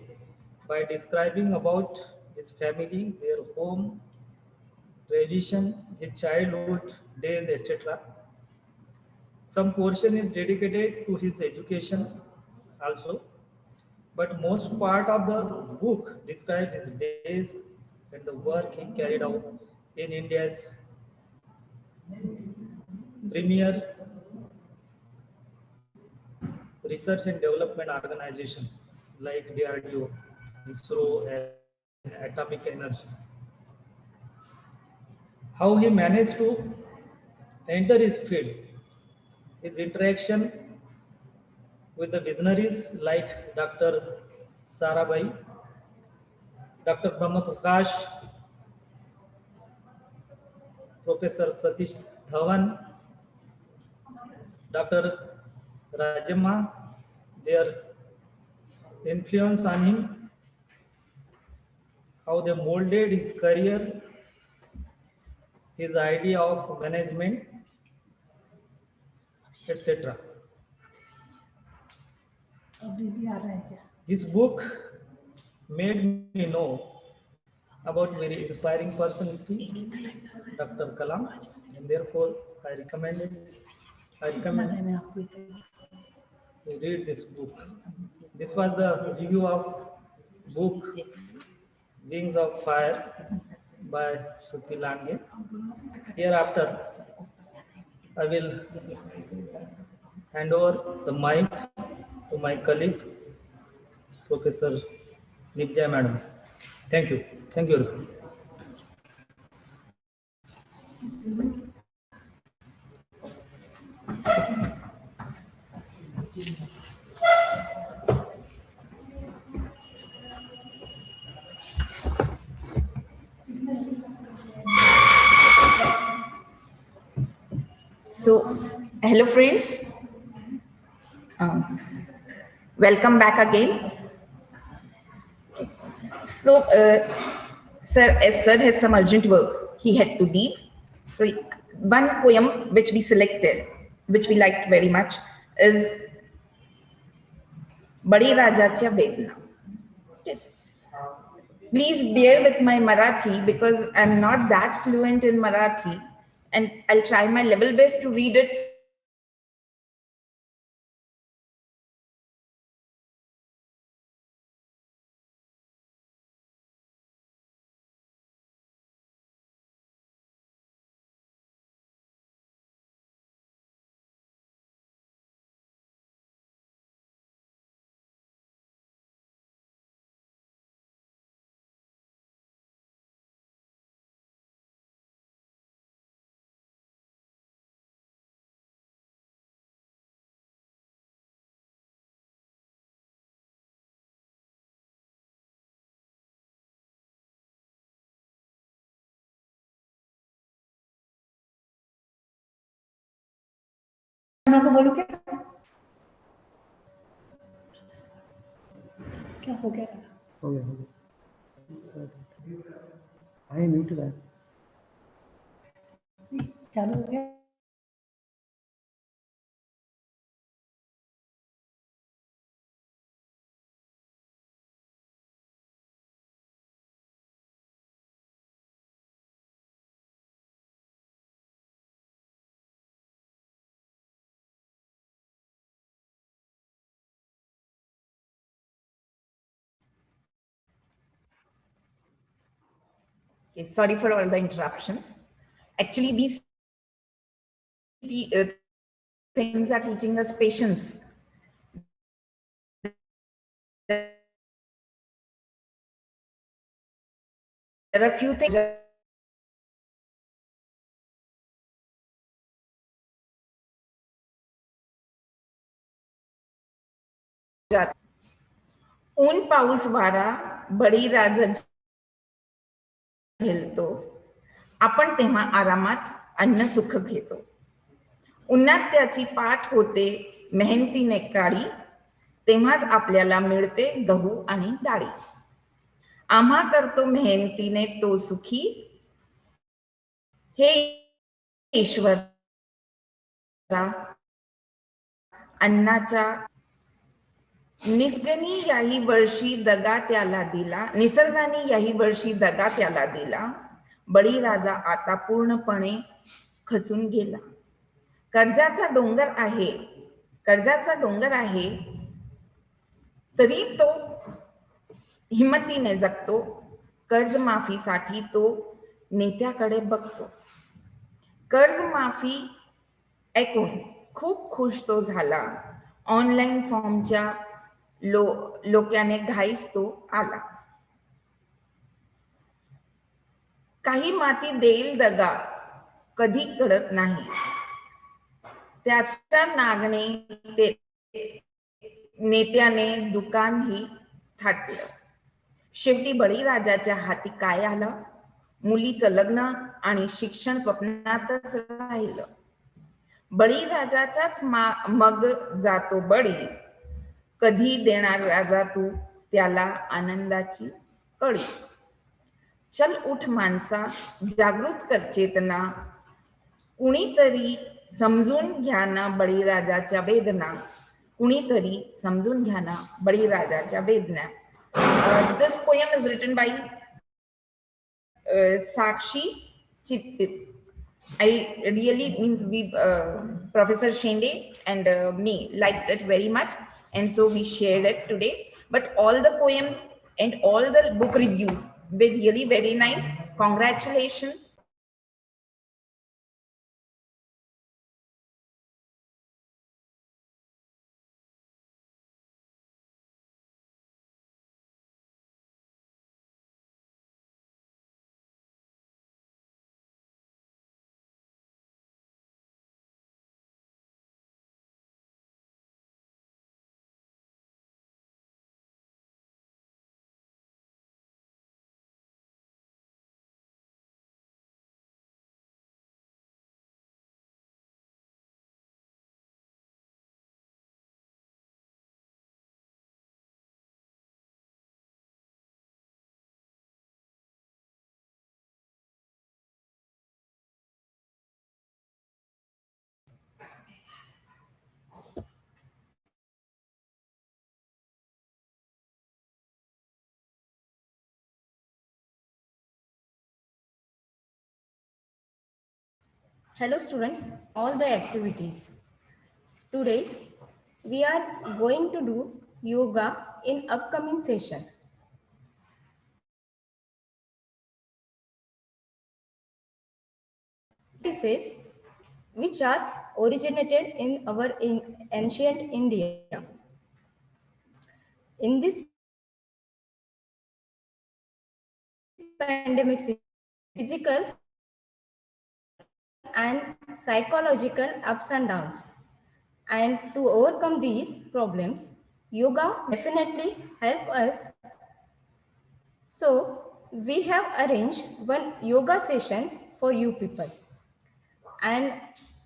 by describing about his family, their home, tradition, his childhood days, etc. Some portion is dedicated to his education also, but most part of the book describes his days and the work he carried out in India's premier research and development organization like DRDO, ISRO, and Atomic Energy. How he managed to enter his field, his interaction with the visionaries like Dr. Sarabhai, Dr. Brahma Prakash, Professor Satish Dhawan, Dr. Rajamma, their influence on him, how they molded his career, his idea of management, etc. This book made me know about very inspiring personality, Dr. Kalam, and therefore I recommend to read this book. This was the review of book Wings of Fire by Shruti Lange. Hereafter, I will hand over the mic to my colleague, Professor Nibja Madam. Thank you. Thank you. So, hello friends. Um, Welcome back again. So, as sir has some urgent work, he had to leave. So, one poem which we selected, which we liked very much, is Bade Rajacha Vedna. Okay. Please bear with my Marathi because I'm not that fluent in Marathi, and I'll try my level best to read it. बोलो क्या हो गया हो गया आई mute that चालू हो गया Okay, sorry for all the interruptions. Actually, these things are teaching us patience. There are few things ऊन पाऊस वारा बळीराजा झेलतो आपण तेव्हा आरामात अन्न सुख घेतो उन्हात त्याची पाठ होते मेहनतीने काळी तेव्हाच आपल्याला मिळते गहू आणि डाळी आम्हा करतो मेहनतीने तो सुखी हे ईश्वरा अन्नाच्या निसर्गाने याही वर्षी दगा त्याला दिला बळीराजा आता पूर्णपणे खचून गेला कर्जाचा डोंगर आहे तरी तो हिमतीने जगतो कर्जमाफीसाठी तो नेत्याकडे बघतो कर्जमाफी ऐकून खूप खुश तो झाला ऑनलाईन फॉर्मच्या लोक्याने घाईस तो आला काही माती देईल दगा कधी कळत नाही त्याच्या नागणे नेत्याने दुकानही थाटलं शेवटी बळीराजाच्या हाती काय आलं मुलीचं लग्न आणि शिक्षण स्वप्नातच राहिलं बळीराजाचाच मग जातो बळी कधी देणार राजा तू त्याला आनंदाची कळी चल उठ माणसा जागृत कर चेतना कुणीतरी समजून घ्या ना बळीराजाच्या वेदना कुणीतरी समजून घ्या ना बळीराजाच्या वेदना this poem is written by Sakshi Chittit. I really means we Professor Shende and me liked it very much and so we shared it today but all the poems and all the book reviews were really very nice congratulations Hello students, all the activities. Today we are going to do yoga in upcoming session. Practices which are originated in our ancient India. In this pandemic physical and psychological ups and downs. And to overcome these problems, yoga definitely help us. So we have arranged one yoga session for you people. And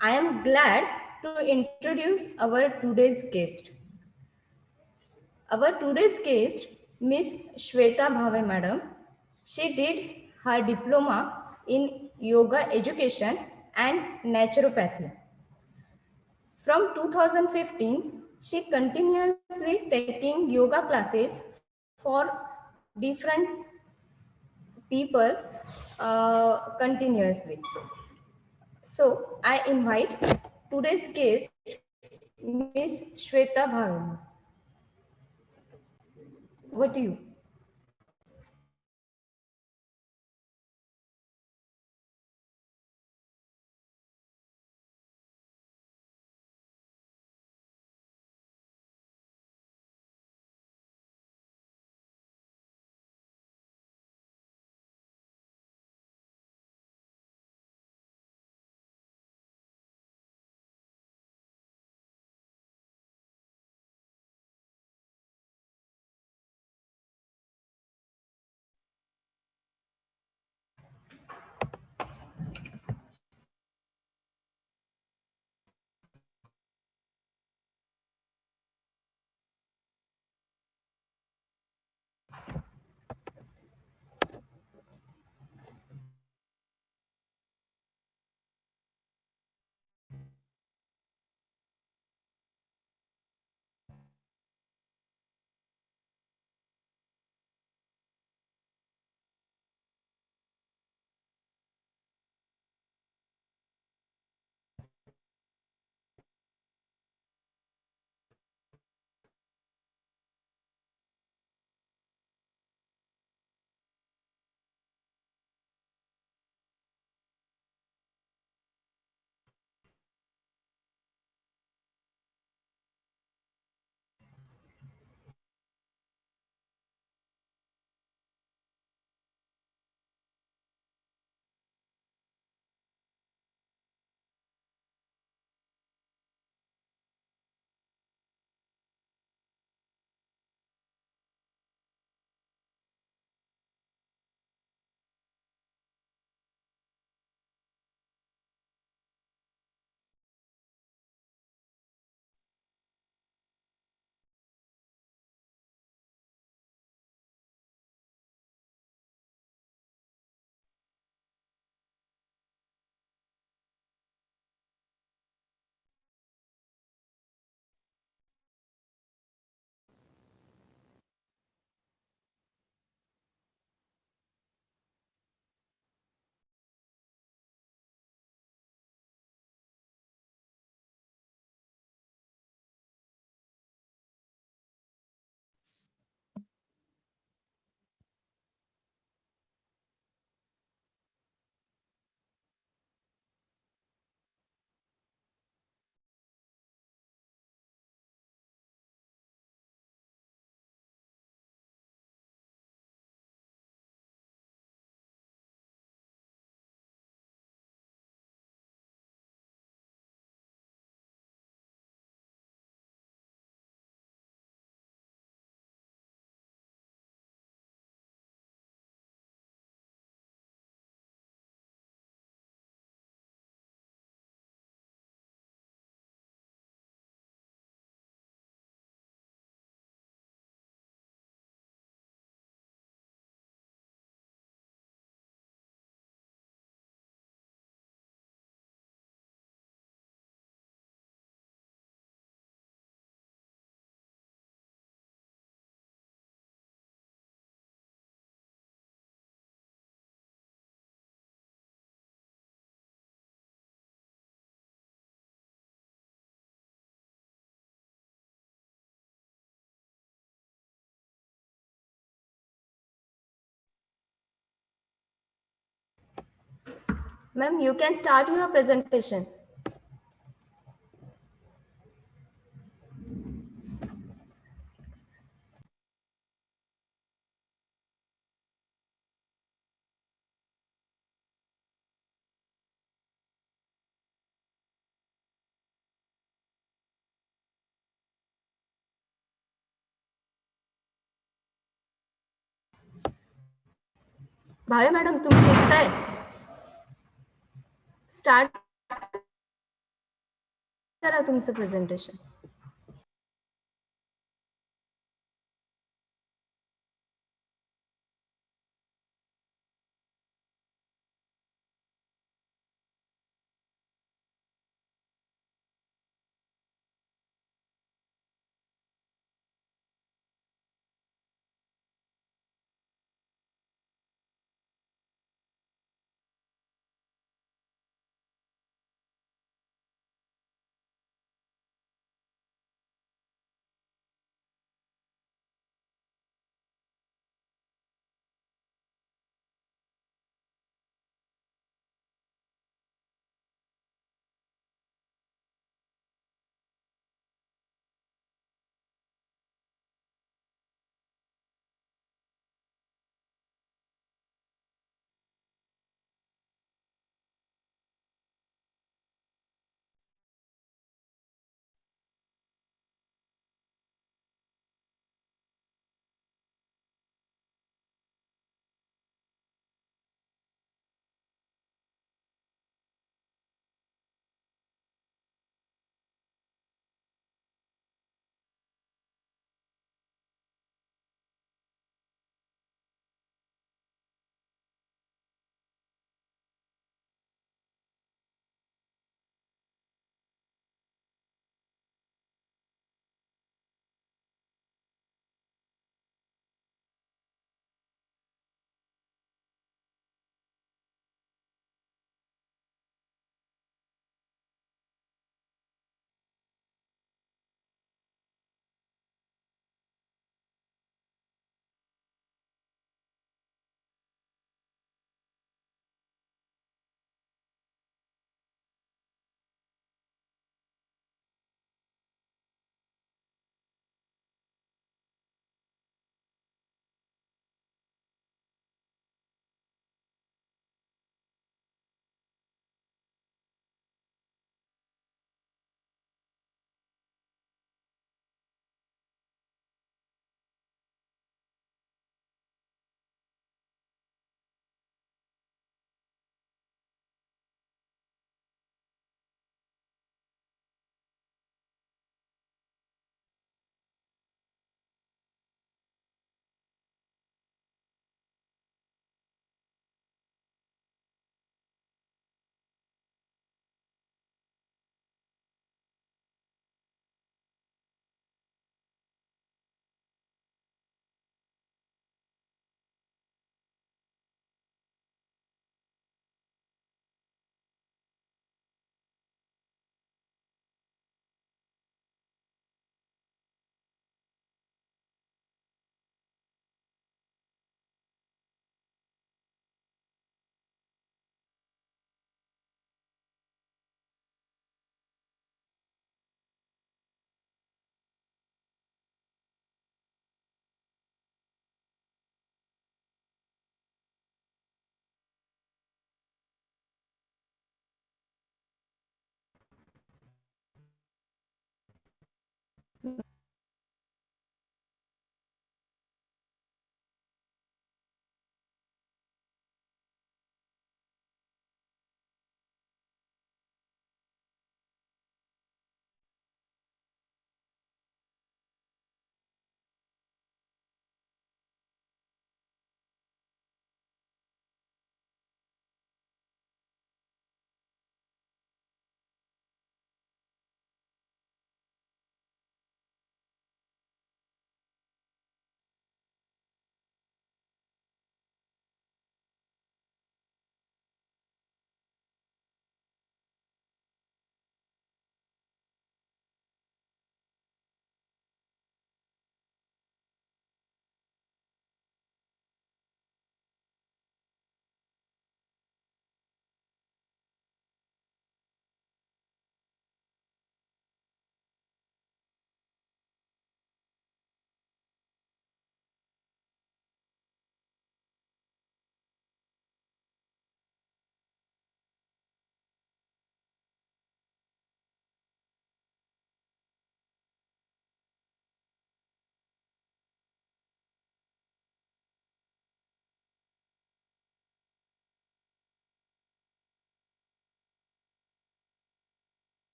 I am glad to introduce our today's guest. Our today's guest, Miss Shweta Bhave Madam. She did her diploma in yoga education and naturopathy. From 2015, she continuously taking yoga classes for different people continuously. So I invite today's guest, Miss Shweta Bhavin. Over to you. Ma'am, you can start your presentation. Bhave madam तुम्ही दिसताय start करा तुमचं presentation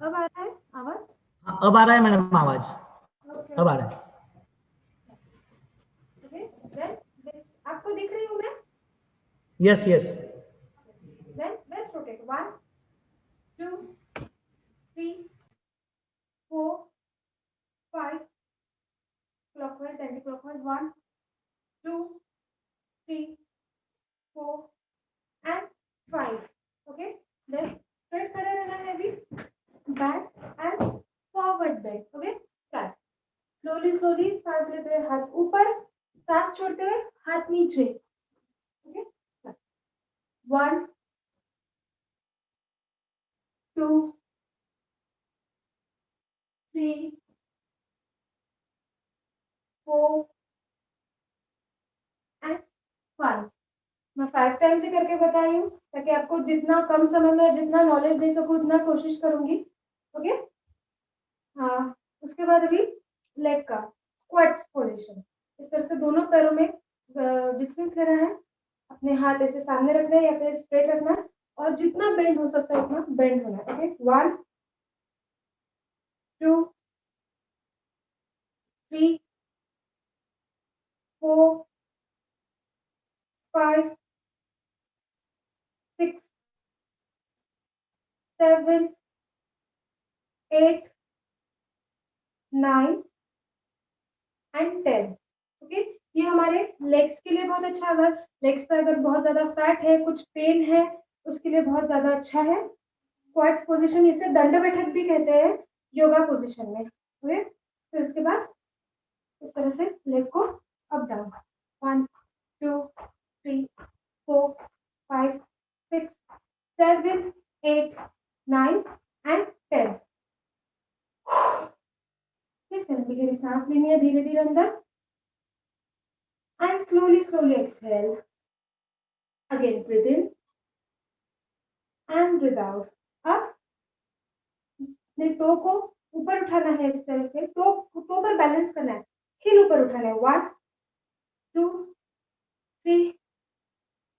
अब आ रहा है आवाज? अब आ रहा है मैडम आवाज, अब आ रहा है। आपको दिख रही हूँ मैं? Yes yes. Then let's rotate. 1, 2, 3, 4, 5. Clockwise, anti-clockwise. 1, 2, 3, 4, and 5. Okay. Then straight खड़ा रहना है अभी. Back and forward bend. Okay. Start. Slowly, slowly. सांस लेते हुए हाथ ऊपर, सांस छोड़ते हुए हाथ नीचे. Okay. Start. 1, 2, 3, 4, and 5. मैं 5 टाइम से करके बता रही हूँ ताकि आपको जितना कम समय में जितना नॉलेज दे सकूँ उतना कोशिश करूंगी. ओके. हाँ. उसके बाद अभी लेग का स्क्वाट्स पोजीशन. इस तरह से दोनों पैरों में डिस्टेंस लेना है. अपने हाथ ऐसे सामने रखना है या फिर स्ट्रेट रखना है और जितना बेंड हो सकता है उतना बेंड होना है. ओके. 1, 2, 3, 4, 5, 6, 7, 8, 9 एंड 10. ओके. ये हमारे लेग्स के लिए बहुत अच्छा है. अगर लेग्स पर अगर बहुत ज्यादा फैट है, कुछ पेन है, उसके लिए बहुत ज्यादा अच्छा है. स्क्वाट्स पोजीशन, इसे दंड बैठक भी कहते हैं योगा पोजीशन में. ओके. फिर उसके बाद इस तरह से लेग को अप डाउन. 1, 2, 3, 4, 5, 6, 7, 8, 9 एंड 10. फिर से गहरी सांस लेनी है धीरे धीरे अंदर. And slowly exhale. Again, breathe in and breathe out. अब अपने टो को ऊपर उठाना है. इस तरह से टो पर बैलेंस करना है. हिल ऊपर उठाना है. 1, 2, 3,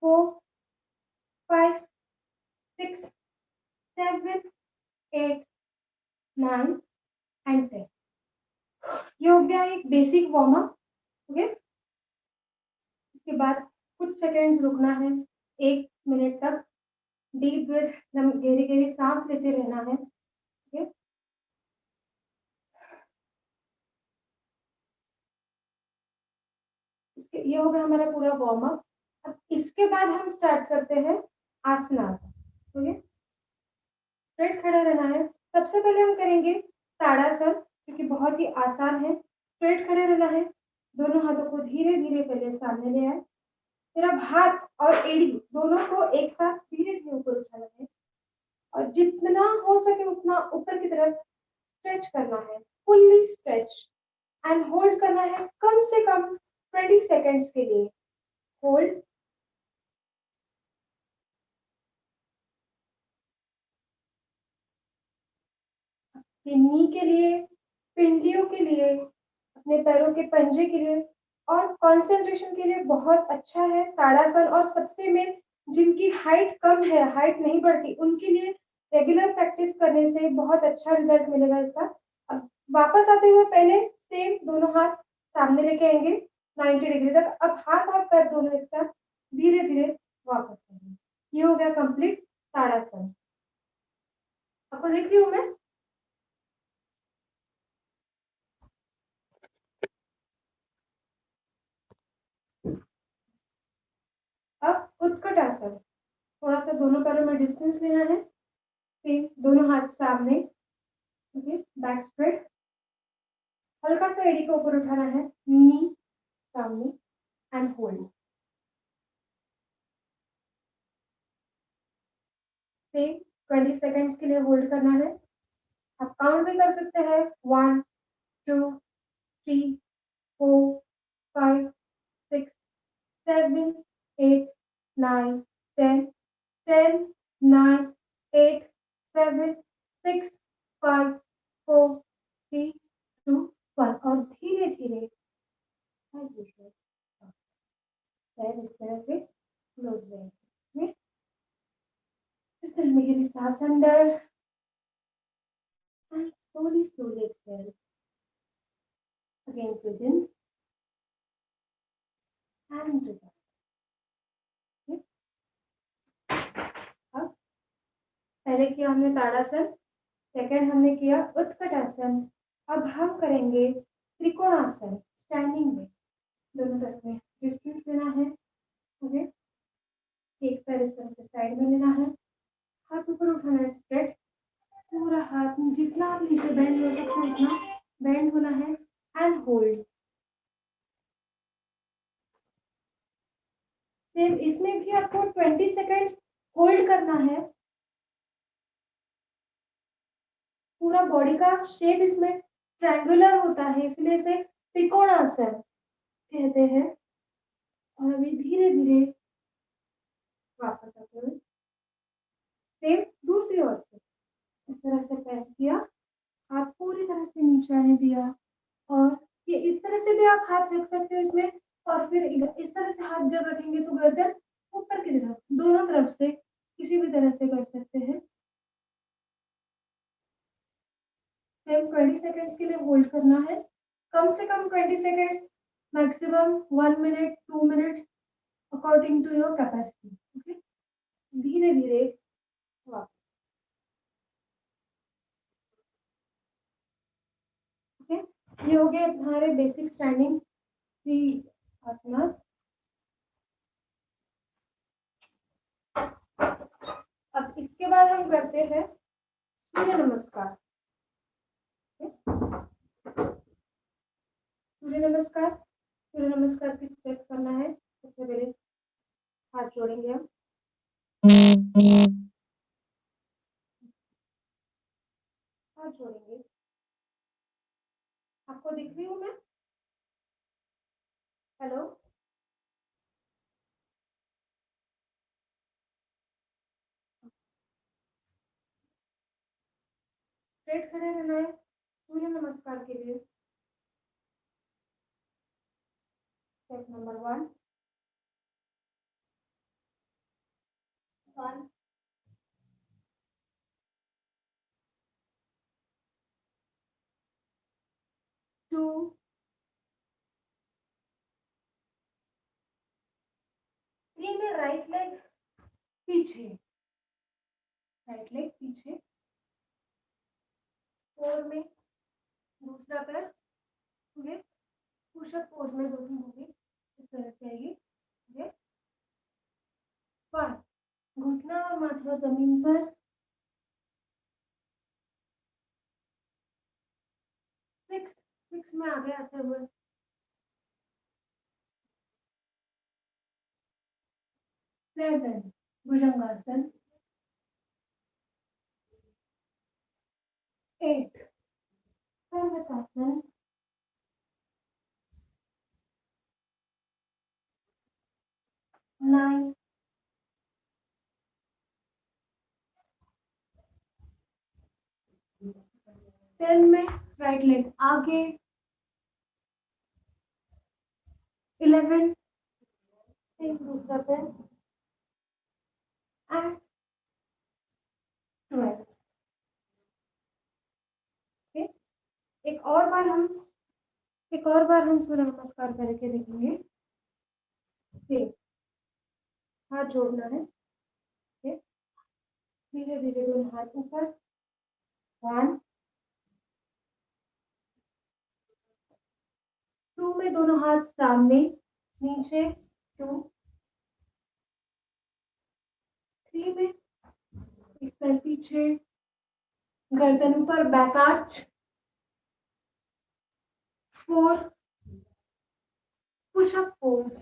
4, 5, 6, 7, 8, 9 एंड 10. ये हो गया एक बेसिक वार्म अप. ओके. इसके बाद कुछ सेकेंड्स रुकना है. 1 मिनट तक डीप ब्रीथ, गहरी गहरी सांस लेते रहना है. ओके. ये होगा हमारा पूरा वार्म अप. अब इसके बाद हम स्टार्ट करते हैं आसनास. ओके. स्ट्रेट खड़ा रहना है. सबसे पहले हम करेंगे ताड़ासन, क्योंकि बहुत ही आसान है. स्ट्रेट खड़े रहना है. दोनों हाथों को धीरे धीरे पहले सामने ले आए. फिर अब हाथ और एड़ी दोनों को एक साथ धीरे धीरे ऊपर उठाना है और जितना हो सके उतना ऊपर की तरफ स्ट्रेच करना है. फुल्ली स्ट्रेच एंड होल्ड करना है कम से कम 20 सेकेंड्स के लिए. होल्ड. नी के लिए, पिंडलियों के लिए, अपने पैरों के पंजे के लिए और कंसंट्रेशन के लिए बहुत अच्छा है ताड़ासन. और सबसे मेन, जिनकी हाइट कम है, हाइट नहीं बढ़ती, उनके लिए रेगुलर प्रैक्टिस करने से बहुत अच्छा रिजल्ट मिलेगा इसका. अब वापस आते हुए पहले सेम दोनों हाथ सामने लेके आएंगे 90 डिग्री तक. अब हाथ और पैर दोनों एक साथ धीरे धीरे वापस आएंगे. ये हो गया कंप्लीट ताड़ासन. आपको देख रही हूँ मैं? अब उत्कट आसन. थोड़ा सा दोनों पैरों में डिस्टेंस लेना है. सेम दोनों हाथ सामने. ओके. Back spread. हल्का सा एड़ी को ऊपर उठाना है. नी सामने एंड होल्ड. सेम 20 सेकेंड्स के लिए होल्ड करना है. आप काउंट भी कर सकते हैं. 1, 2, 3, 4, 5, 6, 7, 8, 9, 10, 10, 9, 8, 7, 6, 5, 4, 3, 2, 1. और धीरे धीरे इस तरह से क्लोज रहेंगे. इस तरह में गहरी सांस अंदर slowly exhale. Again, breathe in and breathe out. Okay? अब पहले किया हमने ताड़ासन, सेकंड हमने किया उत्कटासन. अब हम करेंगे त्रिकोणासन स्टैंडिंग में. दोनों तरफ में डिस्टेंस लेना है. ओके, एक पैर इस तरह से साइड में लेना है, हाथ ऊपर उठाना है स्ट्रेट, पूरा हाथ जितना आप नीचे बेंड हो सकते हैं उतना बेंड होना है एंड होल्ड. सेम इसमें भी आपको 20 सेकेंड्स होल्ड करना है. पूरा बॉडी का शेप इसमें ट्रायंगुलर होता है, इसलिए इसे त्रिकोणासन कहते हैं. और अभी धीरे धीरे वापस आते हुए सेम दूसरी ओर से इस तरह से पैर किया, हाथ पूरी तरह से नीचे आने दिया, और ये इस तरह से भी आप हाथ रख सकते हो इसमें, और फिर इस तरह से हाथ जब रखेंगे तो गर्दन ऊपर की तरफ, दोनों तरफ से किसी भी तरह से कर सकते हैं. सेम 20 सेकेंड्स के लिए होल्ड करना है, कम से कम 20 seconds, maximum 1 minute 2 minutes according to your capacity. Okay, धीरे धीरे वापस. ओके, ये हो गए हमारे बेसिक स्टैंडिंग 3 आसनास. अब इसके बाद हम करते हैं सूर्य नमस्कार. सूर्य नमस्कार, सूर्य नमस्कार की स्टेप करना है. सबसे पहले हाथ जोड़ेंगे हम, हाथ जोड़ेंगे. आपको दिख रही हूँ मैं? हेलो, स्ट्रेट खड़े रहना है सूर्य नमस्कार के लिए. Step number 1. 1 2 3 में राइट लेग पीछे, राइट लेग पीछे. 4 में दूसरा पैर ओके, पुशअप पोज में दोनों होगी, इस तरह से आएगी. ओके, 5 घुटना और माथा जमीन पर. 6 में आगे आते हुए. 7 भुजंगासन. 8 सर्वासन. 9 10 में राइट लेग आगे. 11 एक दूसरा पैर एंड 12. ओके, एक और बार हम सूर्य नमस्कार करके देखेंगे. सेम हाथ जोड़ना है. ओके, धीरे धीरे दोनों हाथ ऊपर. 1 2 में दोनों हाथ सामने नीचे. 2 3 में एक पैर पीछे, गर्दन ऊपर, बैक आर्च. 4 पुशअप पोज,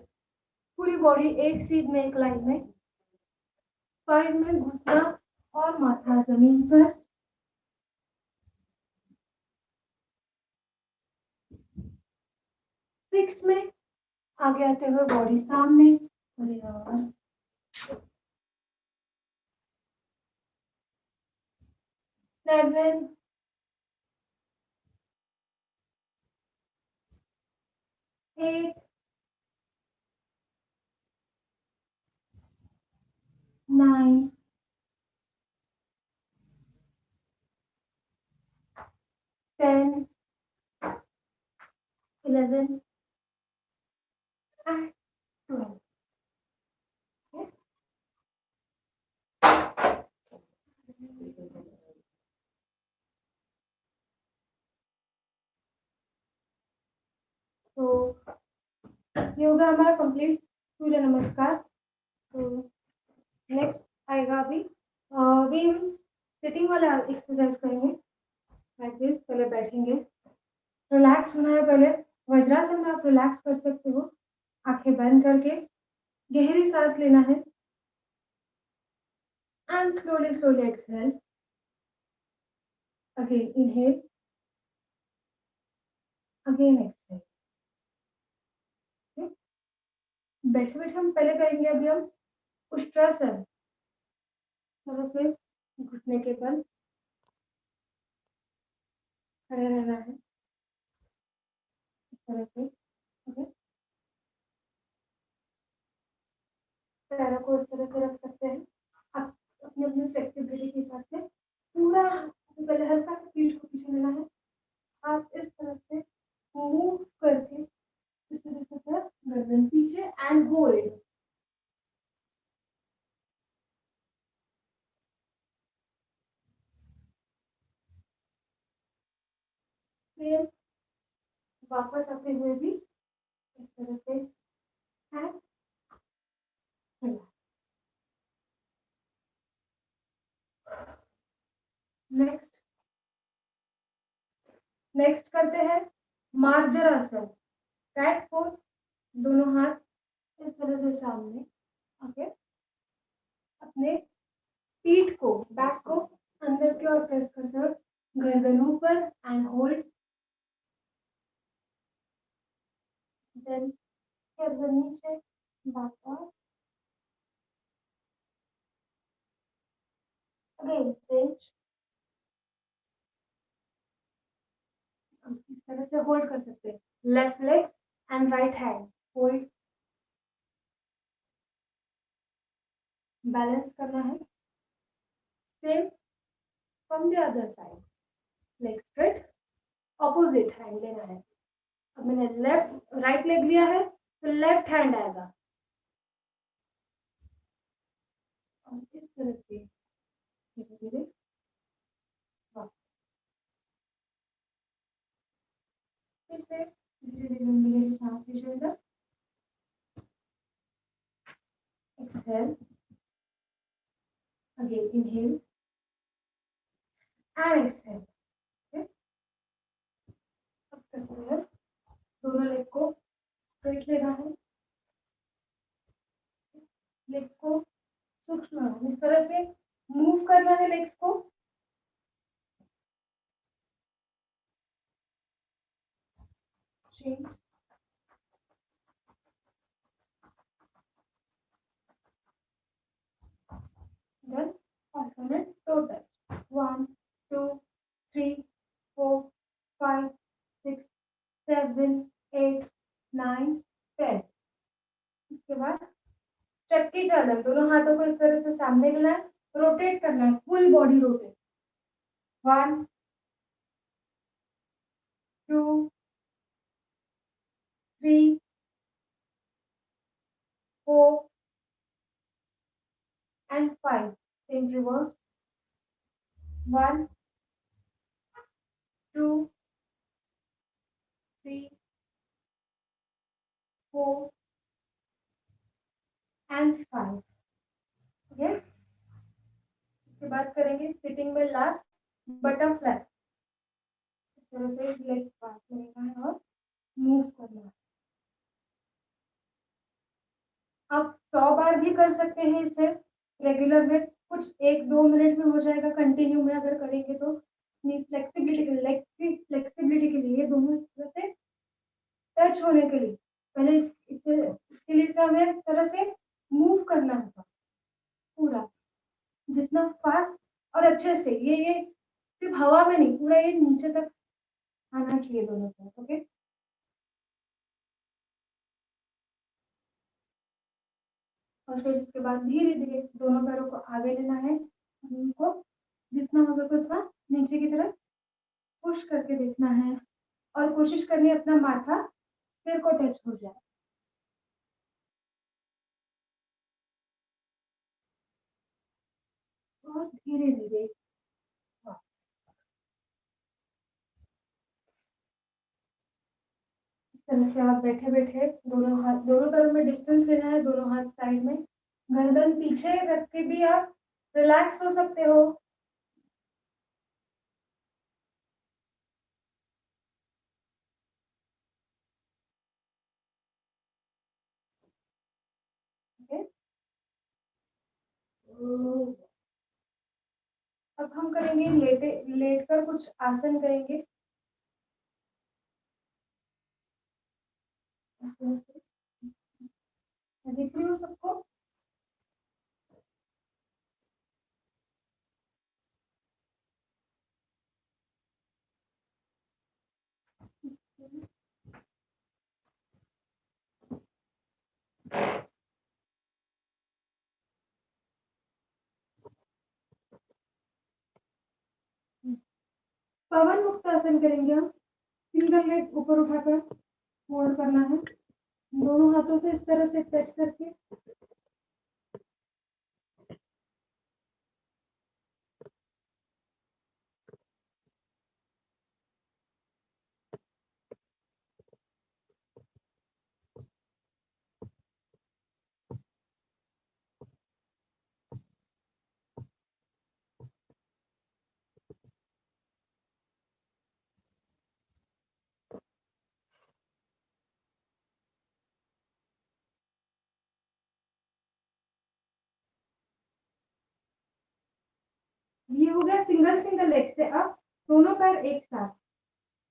पूरी बॉडी एक सीध में एक लाइन में. 5 में घुटना और माथा जमीन पर. 6 में आगे आते हुए बॉडी सामने. 7 8 9 10 10, 11, and 12. Okay. तो ये होगा हमारा कंप्लीट सूर्य नमस्कार. तो नेक्स्ट आएगा अभी वी सिटिंग वाला एक्सरसाइज करेंगे. Like this. पहले बैठेंगे, रिलैक्स होना है. पहले वज्रासन में आप रिलैक्स कर सकते हो, आंखें बंद करके गहरी सांस लेना है and slowly slowly exhale. Again inhale, again exhale. बैठे बैठे हम पहले करेंगे अभी हम उष्ट्रासन. तरह से घुटने के बल खड़े रहना है इस तरह से. ओके, पैरों को इस तरह से रख सकते हैं आप अपनी अपनी फ्लेक्सिबिलिटी के हिसाब से. पूरा पहले हल्का सा पीठ को पीछे लेना है. आप इस तरह से मूव करके इस तरह से पूरा गर्दन पीछे एंड होल्ड. सेम वापस आते हुए भी इस तरह से एंड नेक्स्ट नेक्स्ट करते हैं मार्जरासन. Cat pose. दोनों हाथ इस तरह से सामने. ओके, अपने पीठ को, बैक को अंदर की ओर प्रेस करते हो, गर्दन ऊपर एंड होल्ड. देन गर्दन नीचे, वापस अगेन चेंज. इस तरह से होल्ड कर सकते हैं. Left leg and right hand hold. Balance करना है. Same from the other side. Leg straight, opposite hand लेना है. अब मैंने लेफ्ट राइट लेग लिया है तो लेफ्ट हैंड आएगा और इस तरह से धीरे धीरे फिर से धीरे धीरे मेरी सांस लीजिएगा. Exhale, again inhale and exhale. अब करते हैं दोनों लेग को स्ट्रेट लेना है. लेग को सूक्ष्म इस तरह से मूव करना है. लेग्स को change. Then alternate toe touch. 1, 2, 3, 4, 5, 6, 7, 8, 9, 10. इसके बाद चक्की चालन. दोनों हाथों को इस तरह से सामने लेना है, रोटेट करना है, full body rotate. 1, 2, 3, 4 and 5. Same reverse. 1, 2, 3, 4 and 5. Okay. इसके बाद करेंगे सिटिंग में लास्ट बटरफ्लाई. इस तरह से लेग पास लेना है और मूव करना है. आप 100 बार भी कर सकते हैं इसे रेगुलर में. कुछ 1-2 मिनट में हो जाएगा. कंटिन्यू में अगर करेंगे तो अपनी फ्लेक्सिबिलिटी के लिए, लेग की फ्लेक्सिबिलिटी के लिए, दोनों इस तरह से टच होने के लिए पहले इसके लिए हमें इस तरह से मूव करना होगा पूरा, जितना फास्ट और अच्छे से. ये सिर्फ हवा में नहीं, पूरा ये नीचे तक आना चाहिए दोनों तरफ. ओके, और फिर इसके बाद धीरे धीरे दोनों पैरों को आगे लेना है. उनको जितना हो सके उतना नीचे की तरफ पुश करके देखना है और कोशिश करनी है अपना माथा सिर को टच हो जाए। और धीरे धीरे इस तरह से आप बैठे बैठे दोनों पैरों में डिस्टेंस लेना है, दोनों हाथ साइड में, गर्दन पीछे रख के भी आप रिलैक्स हो सकते हो। अब हम करेंगे लेट कर कुछ आसन करेंगे। दिख रही हो सबको? पवन मुक्त आसन करेंगे हम। सिंगल लेग ऊपर उठाकर होल्ड करना है, दोनों हाथों से इस तरह से टच करके ये हो गया सिंगल सिंगल लेग से। अब दोनों पैर एक साथ,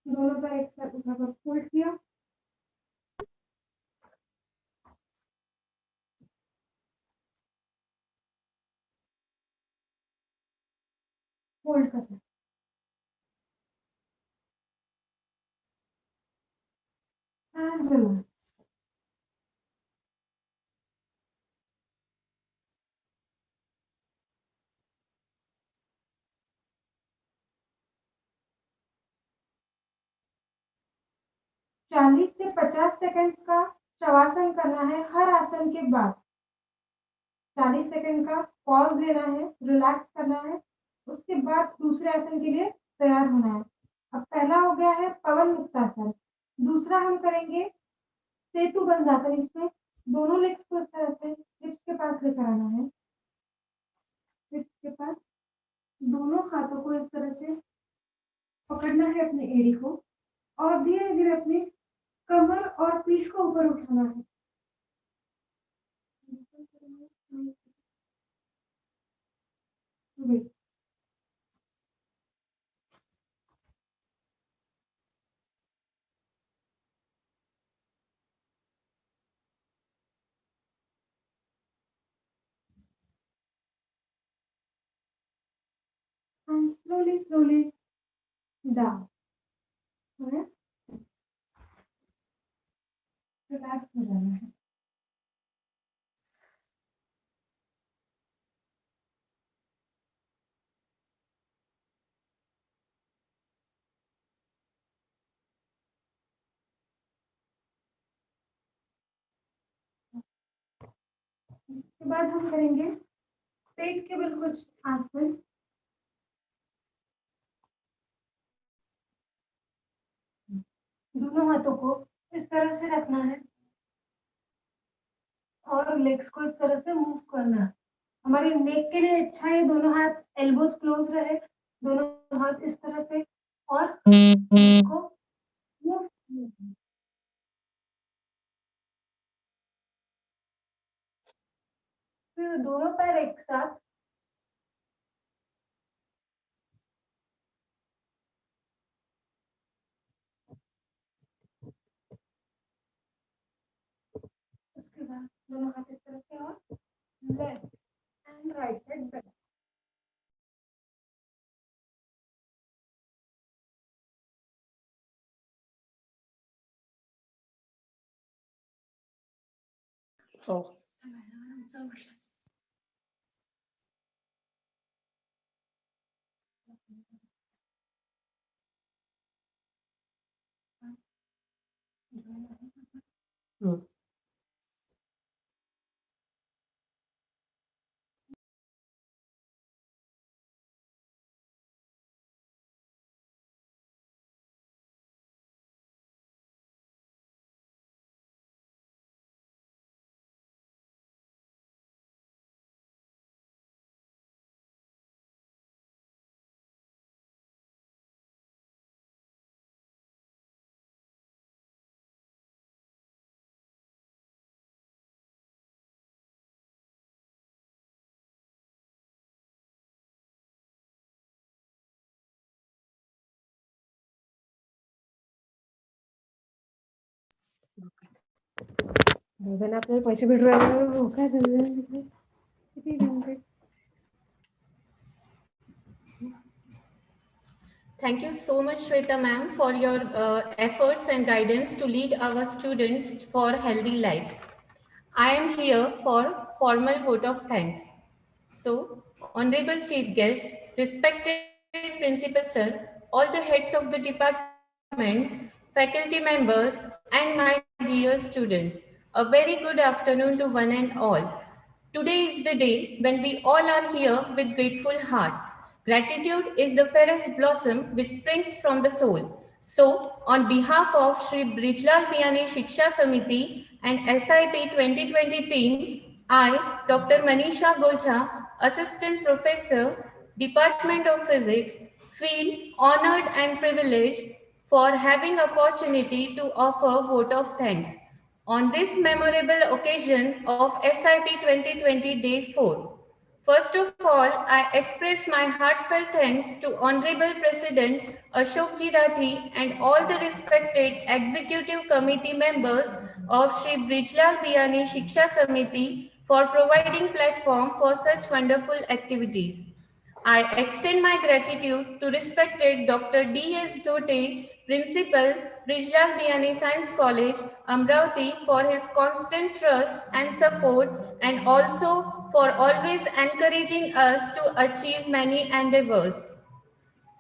दोनों पैर एक साथ उठाकर फोल्ड किया, फोल्ड करना एंड रिलैक्स। चालीस से 50 सेकंड का शवासन करना है। हर आसन के बाद 40 सेकंड का पॉज देना है, रिलैक्स करना है, उसके बाद दूसरे आसन के लिए तैयार होना है। अब पहला हो गया है पवन मुक्तासन, दूसरा हम करेंगे सेतु बंधासन। इसमें दोनों लेग्स को इस तरह से हिप्स के पास लेकर आना है, हिप्स के पास दोनों हाथों को इस तरह से पकड़ना है अपने एड़ी को और धीरे धीरे अपनी कमर और पीठ को ऊपर उठाना है। Wait. And slowly down. Relax हो जाना है। इसके बाद हम करेंगे पेट के बल कुछ आसन। दोनों हाथों को इस तरह से रखना है और लेग्स को इस तरह से मूव करना है। हमारी नेक के लिए अच्छा है दोनों हाथ एल्बोज क्लोज रहे, दोनों हाथ इस तरह से और को मूव। फिर दोनों पैर एक साथ उसके बाद दोनों हाथ इस तरह से और left and right side back. Oh. दोघांना आपल्याला पैसे भेटू राहिले हो काय किती generate Thank you so much, Shweta ma'am, for your efforts and guidance to lead our students for healthy life. I am here for formal vote of thanks. So, Honorable Chief Guest, respected Principal Sir, all the heads of the departments, faculty members, and my dear students, a very good afternoon to one and all. Today is the day when we all are here with grateful heart. Gratitude is the fairest blossom which springs from the soul. So, on behalf of Shri Brijlal Biyani Shiksha Samiti and SIP 2020 team, I, Dr. Manisha Golcha, Assistant Professor, Department of Physics, feel honored and privileged for having opportunity to offer vote of thanks on this memorable occasion of SIP 2020 Day 4. First of all, I express my heartfelt thanks to Honorable President Ashok Ji Rathi and all the respected Executive Committee members of Shri Brijlal Biyani Shiksha Samiti for providing platform for such wonderful activities. I extend my gratitude to respected Dr. D.S. Dote, Principal, Brijlal Biyani Science College, Amravati, for his constant trust and support, and also for always encouraging us to achieve many endeavors.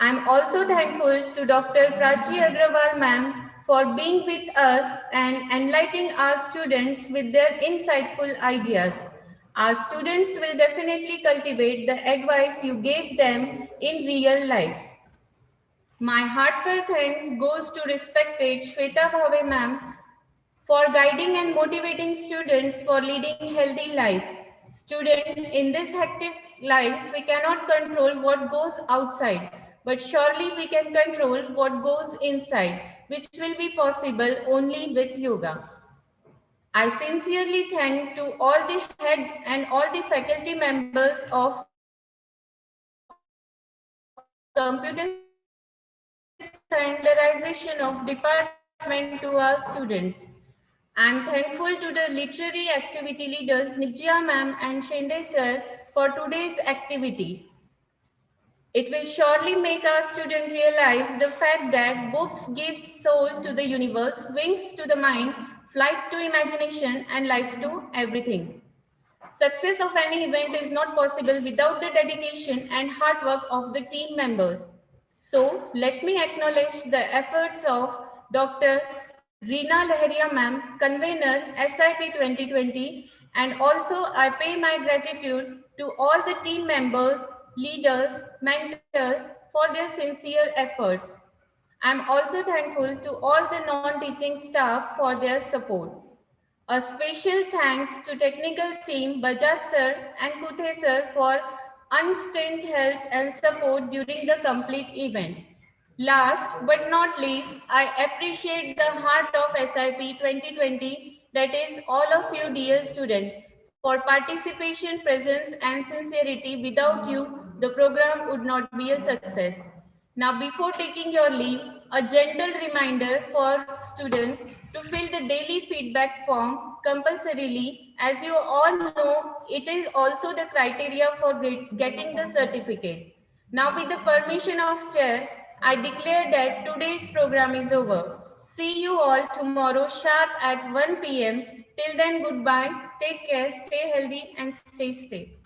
I am also thankful to Dr. Prachi Agrawal ma'am for being with us and enlightening our students with their insightful ideas. Our students will definitely cultivate the advice you gave them in real life. My heartfelt thanks goes to respected Shweta Bhave ma'am for guiding and motivating students for leading healthy life. Student, in this hectic life, we cannot control what goes outside, but surely we can control what goes inside, which will be possible only with yoga. I sincerely thank to all the head and all the faculty members of computer science of department to our students. I'm thankful to the literary activity leaders Nijia ma'am and Shende sir for today's activity. It will surely make our student realize the fact that books give soul to the universe, wings to the mind, flight to imagination, and life to everything. Success of any event is not possible without the dedication and hard work of the team members. So, let me acknowledge the efforts of Dr. Reena Laharia ma'am, convener SIP 2020, and also I pay my gratitude to all the team members, leaders, mentors for their sincere efforts. I am also thankful to all the non-teaching staff for their support. A special thanks to technical team Bajaj sir and Kuthe sir for unstinted help and support during the complete event. Last but not least, I appreciate the heart of SIP 2020, that is all of you dear students, for participation, presence and sincerity. Without you, the program would not be a success. Now, before taking your leave, a gentle reminder for students to fill the daily feedback form compulsorily. As you all know, it is also the criteria for getting the certificate. Now, with the permission of chair, I declare that today's program is over. See you all tomorrow sharp at 1 p.m. Till then, goodbye. Take care, stay healthy and stay safe.